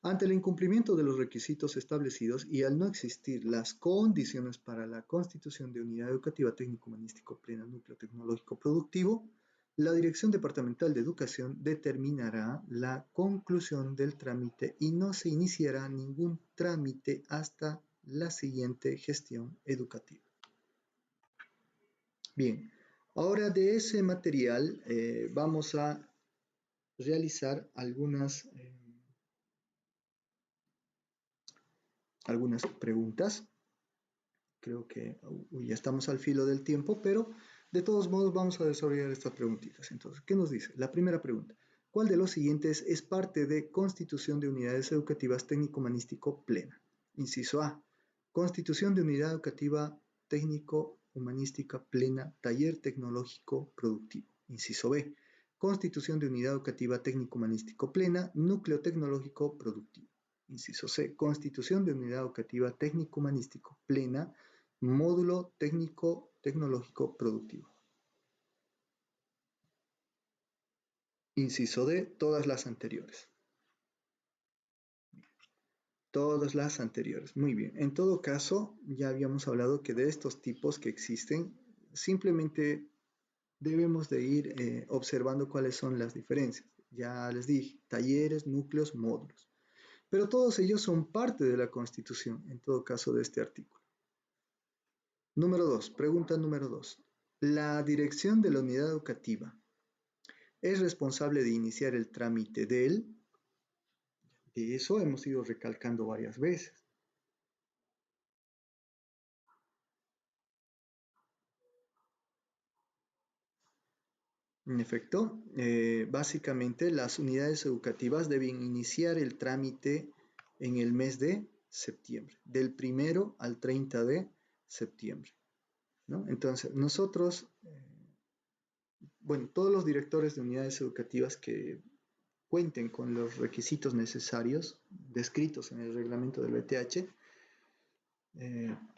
Ante el incumplimiento de los requisitos establecidos y al no existir las condiciones para la constitución de unidad educativa técnico-humanístico plena núcleo tecnológico productivo, la Dirección Departamental de Educación determinará la conclusión del trámite y no se iniciará ningún trámite hasta la siguiente gestión educativa. Bien, ahora de ese material vamos a realizar algunas preguntas. Creo que ya estamos al filo del tiempo, pero de todos modos vamos a desarrollar estas preguntitas. Entonces, ¿qué nos dice? La primera pregunta. ¿Cuál de los siguientes es parte de Constitución de Unidades Educativas Técnico-Humanístico Plena? Inciso A. Constitución de Unidad Educativa Técnico-Humanística Plena, Taller Tecnológico Productivo. Inciso B. Constitución de Unidad Educativa Técnico-Humanístico Plena, Núcleo Tecnológico Productivo. Inciso C. Constitución de Unidad Educativa Técnico-Humanístico Plena, Módulo Técnico Tecnológico Productivo. Inciso D. Todas las anteriores. Todas las anteriores. Muy bien. En todo caso, ya habíamos hablado que de estos tipos que existen, simplemente debemos de ir observando cuáles son las diferencias. Ya les dije, talleres, núcleos, módulos. Pero todos ellos son parte de la Constitución, en todo caso, de este artículo. Número 2, pregunta número 2. La dirección de la unidad educativa es responsable de iniciar el trámite de eso hemos ido recalcando varias veces. En efecto, básicamente las unidades educativas deben iniciar el trámite en el mes de septiembre, del 1 al 30 de septiembre, ¿no? Entonces, nosotros, bueno, todos los directores de unidades educativas que cuenten con los requisitos necesarios descritos en el reglamento del BTH,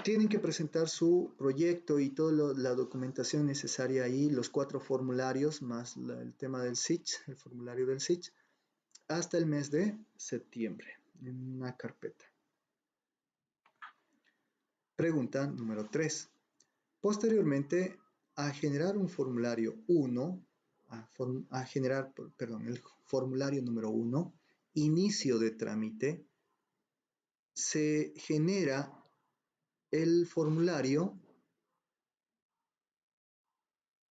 Tienen que presentar su proyecto y toda la documentación necesaria ahí, los 4 formularios más el tema del SICH, el formulario del SICH, hasta el mes de septiembre en una carpeta. Pregunta número 3. Posteriormente, a generar un formulario 1, a generar, perdón, el formulario número 1, inicio de trámite, se genera el formulario.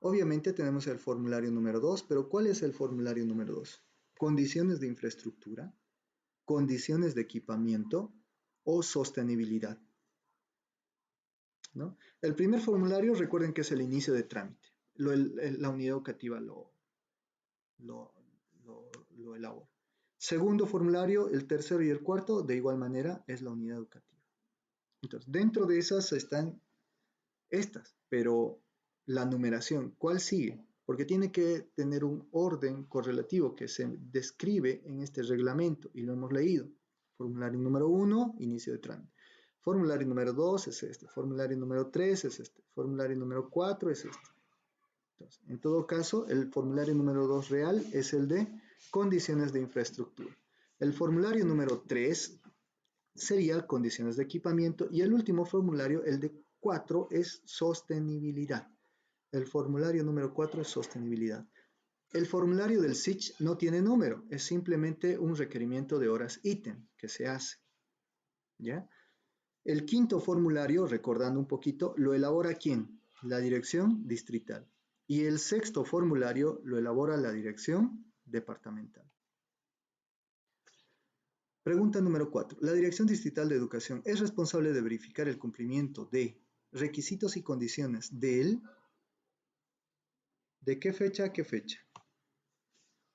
Obviamente tenemos el formulario número 2, pero ¿cuál es el formulario número 2? Condiciones de infraestructura, condiciones de equipamiento o sostenibilidad, ¿no? El primer formulario, recuerden que es el inicio de trámite. La unidad educativa lo elabora. Segundo formulario, el tercero y el cuarto, de igual manera, es la unidad educativa. Entonces, dentro de esas están estas, pero la numeración, ¿cuál sigue? Porque tiene que tener un orden correlativo que se describe en este reglamento y lo hemos leído. Formulario número 1, inicio de trámite. Formulario número 2 es este. Formulario número 3 es este. Formulario número 4 es este. Entonces, en todo caso, el formulario número 2 real es el de condiciones de infraestructura. El formulario número 3 sería condiciones de equipamiento y el último formulario, el de 4, es sostenibilidad. El formulario número 4 es sostenibilidad. El formulario del SICH no tiene número, es simplemente un requerimiento de horas ítem que se hace. ¿Ya? El quinto formulario, recordando un poquito, lo elabora ¿quién? La dirección distrital. Y el sexto formulario lo elabora la dirección departamental. Pregunta número 4. La Dirección Distrital de Educación es responsable de verificar el cumplimiento de requisitos y condiciones ¿de qué fecha a qué fecha?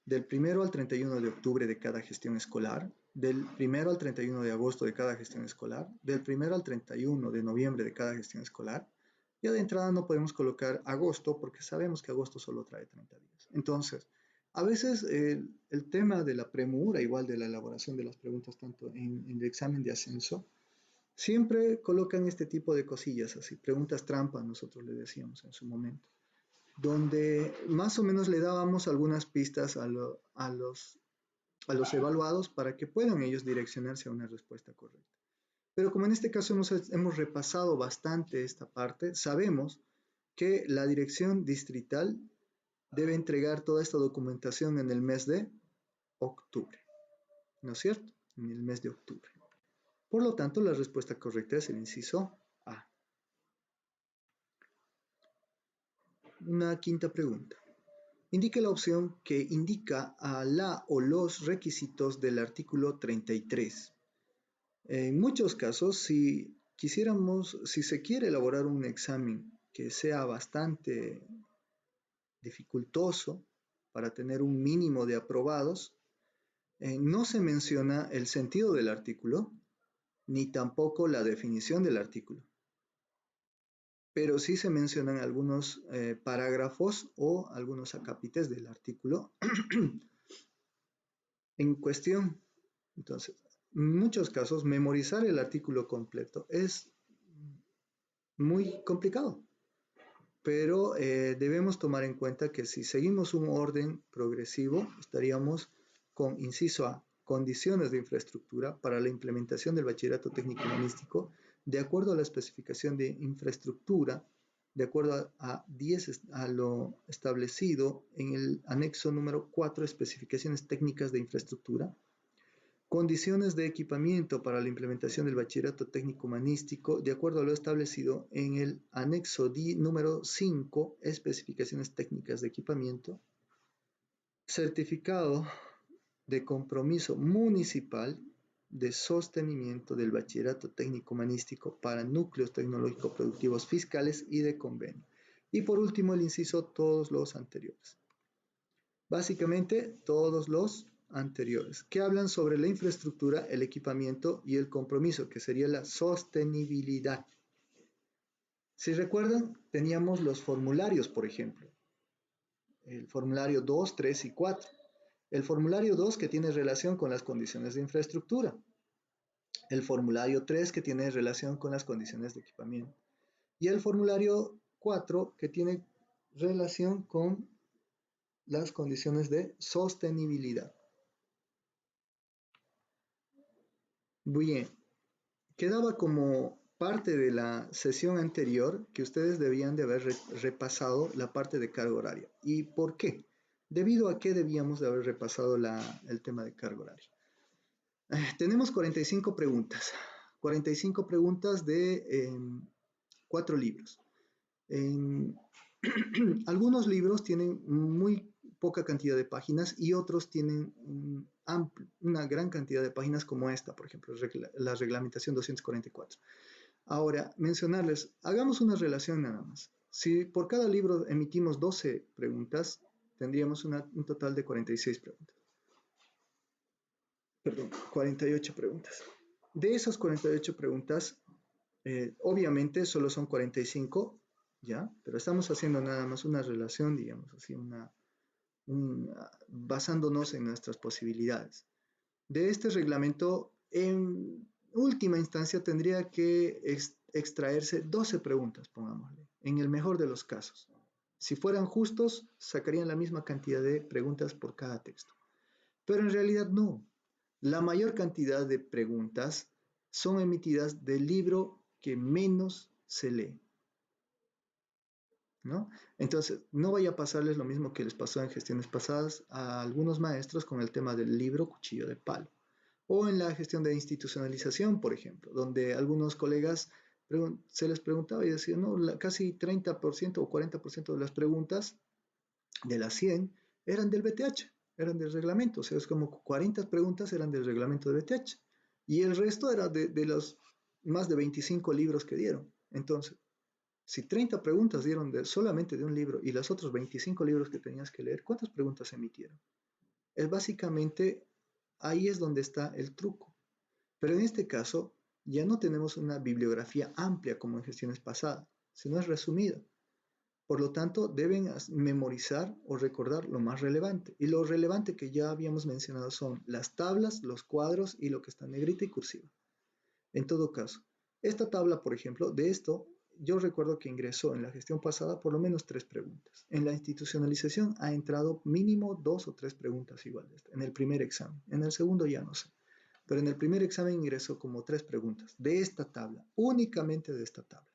Del 1 al 31 de octubre de cada gestión escolar, del 1 al 31 de agosto de cada gestión escolar, del 1 al 31 de noviembre de cada gestión escolar. Ya de entrada no podemos colocar agosto porque sabemos que agosto solo trae 30 días. Entonces, a veces el tema de la premura, igual de la elaboración de las preguntas, tanto en el examen de ascenso, siempre colocan este tipo de cosillas, así, preguntas trampa, nosotros le decíamos en su momento, donde más o menos le dábamos algunas pistas a los evaluados para que puedan ellos direccionarse a una respuesta correcta. Pero como en este caso hemos repasado bastante esta parte, sabemos que la dirección distrital debe entregar toda esta documentación en el mes de octubre, ¿no es cierto? En el mes de octubre. Por lo tanto, la respuesta correcta es el inciso A. Una quinta pregunta. Indique la opción que indica a la o los requisitos del artículo 33. En muchos casos, si se quiere elaborar un examen que sea bastante dificultoso para tener un mínimo de aprobados, no se menciona el sentido del artículo, ni tampoco la definición del artículo. Pero sí se mencionan algunos parágrafos o algunos acápites del artículo en cuestión. Entonces, en muchos casos, memorizar el artículo completo es muy complicado, pero debemos tomar en cuenta que si seguimos un orden progresivo, estaríamos con, inciso A, condiciones de infraestructura para la implementación del bachillerato técnico humanístico, de acuerdo a la especificación de infraestructura, de acuerdo a lo establecido en el anexo número 4, especificaciones técnicas de infraestructura, condiciones de equipamiento para la implementación del bachillerato técnico humanístico, de acuerdo a lo establecido en el anexo D número 5, especificaciones técnicas de equipamiento, certificado de compromiso municipal de sostenimiento del bachillerato técnico humanístico para núcleos tecnológico productivos fiscales y de convenio. Y por último, el inciso, todos los anteriores. Básicamente, todos los anteriores, que hablan sobre la infraestructura, el equipamiento y el compromiso, que sería la sostenibilidad. Si recuerdan, teníamos los formularios, por ejemplo. El formulario 2, 3 y 4. El formulario 2 que tiene relación con las condiciones de infraestructura. el formulario 3 que tiene relación con las condiciones de equipamiento y el formulario 4 que tiene relación con las condiciones de sostenibilidad. Bien, quedaba como parte de la sesión anterior que ustedes debían de haber repasado la parte de carga horaria. ¿Y por qué? ¿Debido a qué debíamos de haber repasado el tema de carga horaria? Tenemos 45 preguntas. 45 preguntas de 4 libros. Algunos libros tienen muy poca cantidad de páginas y otros tienen una gran cantidad de páginas como esta, por ejemplo, la reglamentación 244. Ahora, mencionarles, hagamos una relación nada más. Si por cada libro emitimos 12 preguntas, tendríamos un total de 46 preguntas. Perdón, 48 preguntas. De esas 48 preguntas, obviamente solo son 45, ¿ya? Pero estamos haciendo nada más una relación, digamos así, basándonos en nuestras posibilidades. De este reglamento, en última instancia, tendría que extraerse 12 preguntas, pongámosle, en el mejor de los casos. Si fueran justos, sacarían la misma cantidad de preguntas por cada texto. Pero en realidad no. La mayor cantidad de preguntas son emitidas del libro que menos se lee, ¿no? Entonces, no vaya a pasarles lo mismo que les pasó en gestiones pasadas a algunos maestros con el tema del libro cuchillo de palo. O en la gestión de institucionalización, por ejemplo, donde algunos colegas se les preguntaba y decían, no, casi 30% o 40% de las preguntas de las 100 eran del BTH, eran del reglamento, o sea, es como 40 preguntas eran del reglamento de BTH y el resto era de los más de 25 libros que dieron. Entonces, si 30 preguntas dieron solamente de un libro y los otros 25 libros que tenías que leer, ¿cuántas preguntas emitieron? Es básicamente, ahí es donde está el truco. Pero en este caso, ya no tenemos una bibliografía amplia como en gestiones pasadas, sino es resumida. Por lo tanto, deben memorizar o recordar lo más relevante. Y lo relevante que ya habíamos mencionado son las tablas, los cuadros y lo que está en negrita y cursiva. En todo caso, esta tabla, por ejemplo, de esto, yo recuerdo que ingresó en la gestión pasada por lo menos 3 preguntas. En la institucionalización ha entrado mínimo 2 o 3 preguntas iguales en el primer examen. En el segundo ya no sé. Pero en el primer examen ingresó como 3 preguntas de esta tabla, únicamente de esta tabla,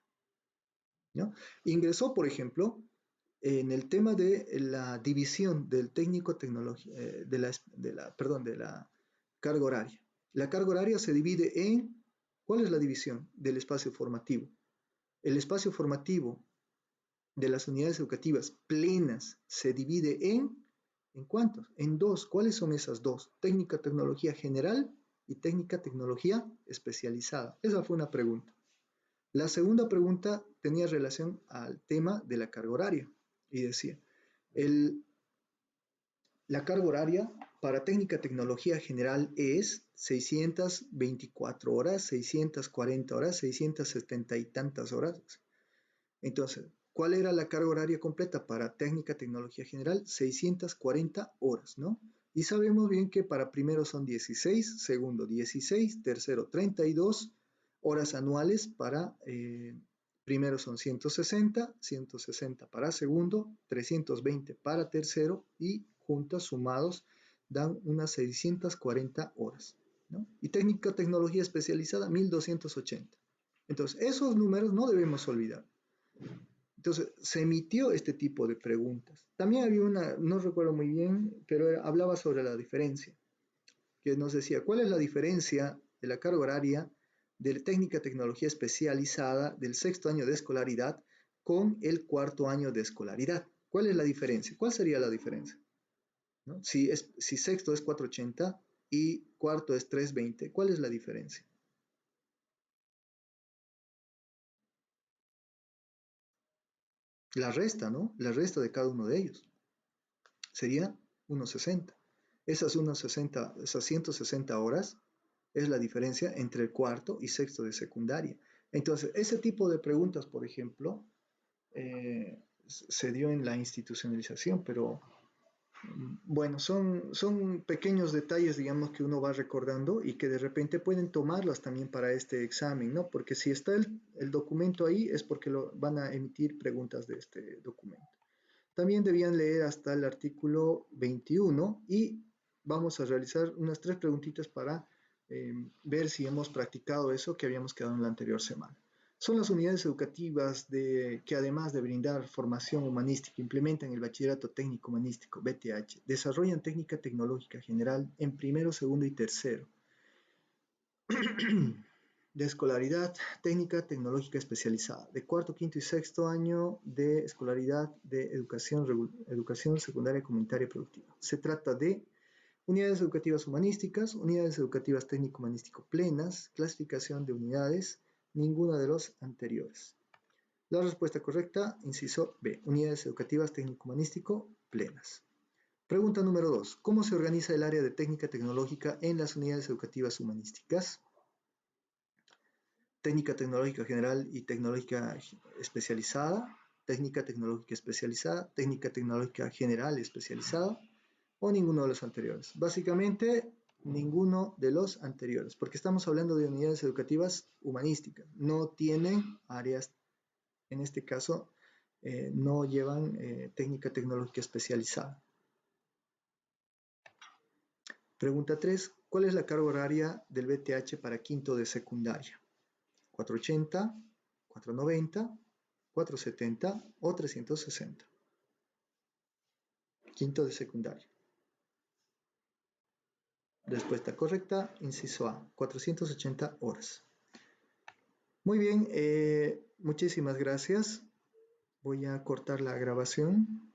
¿no? Ingresó, por ejemplo, en el tema de la división del técnico tecnología, de la carga horaria. La carga horaria se divide en, ¿cuál es la división? Del espacio formativo. El espacio formativo de las unidades educativas plenas se divide ¿en cuántos? En 2. ¿Cuáles son esas 2? Técnica tecnología general y técnica tecnología especializada. Esa fue una pregunta. La segunda pregunta tenía relación al tema de la carga horaria y decía, la carga horaria para técnica tecnología general es 624 horas, 640 horas, 670 y tantas horas. Entonces, ¿cuál era la carga horaria completa para técnica tecnología general? 640 horas, ¿no? Y sabemos bien que para primero son 16, segundo 16, tercero 32 horas anuales para primero son 160, 160 para segundo, 320 para tercero y juntas sumados dan unas 640 horas, ¿no? Y técnica tecnología especializada 1280. Entonces, esos números no debemos olvidar. Entonces, se emitió este tipo de preguntas. También había una, no recuerdo muy bien, pero hablaba sobre la diferencia, que nos decía, ¿cuál es la diferencia de la carga horaria de técnica tecnología especializada del sexto año de escolaridad con el cuarto año de escolaridad? ¿Cuál es la diferencia? ¿Cuál sería la diferencia? ¿No? Si sexto es 480 y cuarto es 320, ¿cuál es la diferencia? La resta, ¿no? La resta de cada uno de ellos. Sería 160. Esas 160, esas 160 horas es la diferencia entre el cuarto y sexto de secundaria. Entonces, ese tipo de preguntas, por ejemplo, se dio en la institucionalización, pero Bueno, son pequeños detalles, digamos, que uno va recordando y que de repente pueden tomarlos también para este examen, ¿no? Porque si está el documento ahí es porque lo, van a emitir preguntas de este documento. También debían leer hasta el artículo 21 y vamos a realizar unas 3 preguntitas para ver si hemos practicado eso que habíamos quedado en la anterior semana. Son las unidades educativas que además de brindar formación humanística, implementan el bachillerato técnico humanístico, BTH, desarrollan técnica tecnológica general en primero, segundo y tercero, de escolaridad técnica tecnológica especializada, de cuarto, quinto y sexto año de escolaridad de educación secundaria comunitaria productiva. Se trata de unidades educativas humanísticas, unidades educativas técnico-humanístico plenas, clasificación de unidades, ninguna de los anteriores. La respuesta correcta, inciso B, unidades educativas técnico-humanístico plenas. Pregunta número 2. ¿Cómo se organiza el área de técnica tecnológica en las unidades educativas humanísticas? Técnica tecnológica general y tecnológica especializada, técnica tecnológica especializada, técnica tecnológica general especializada o ninguno de los anteriores. Básicamente, ninguno de los anteriores, porque estamos hablando de unidades educativas humanísticas. No tienen áreas, en este caso, no llevan técnica tecnológica especializada. Pregunta 3. ¿Cuál es la carga horaria del BTH para quinto de secundaria? 480, 490, 470 o 360. Quinto de secundaria. Respuesta correcta, inciso A, 480 horas. Muy bien, muchísimas gracias. Voy a cortar la grabación.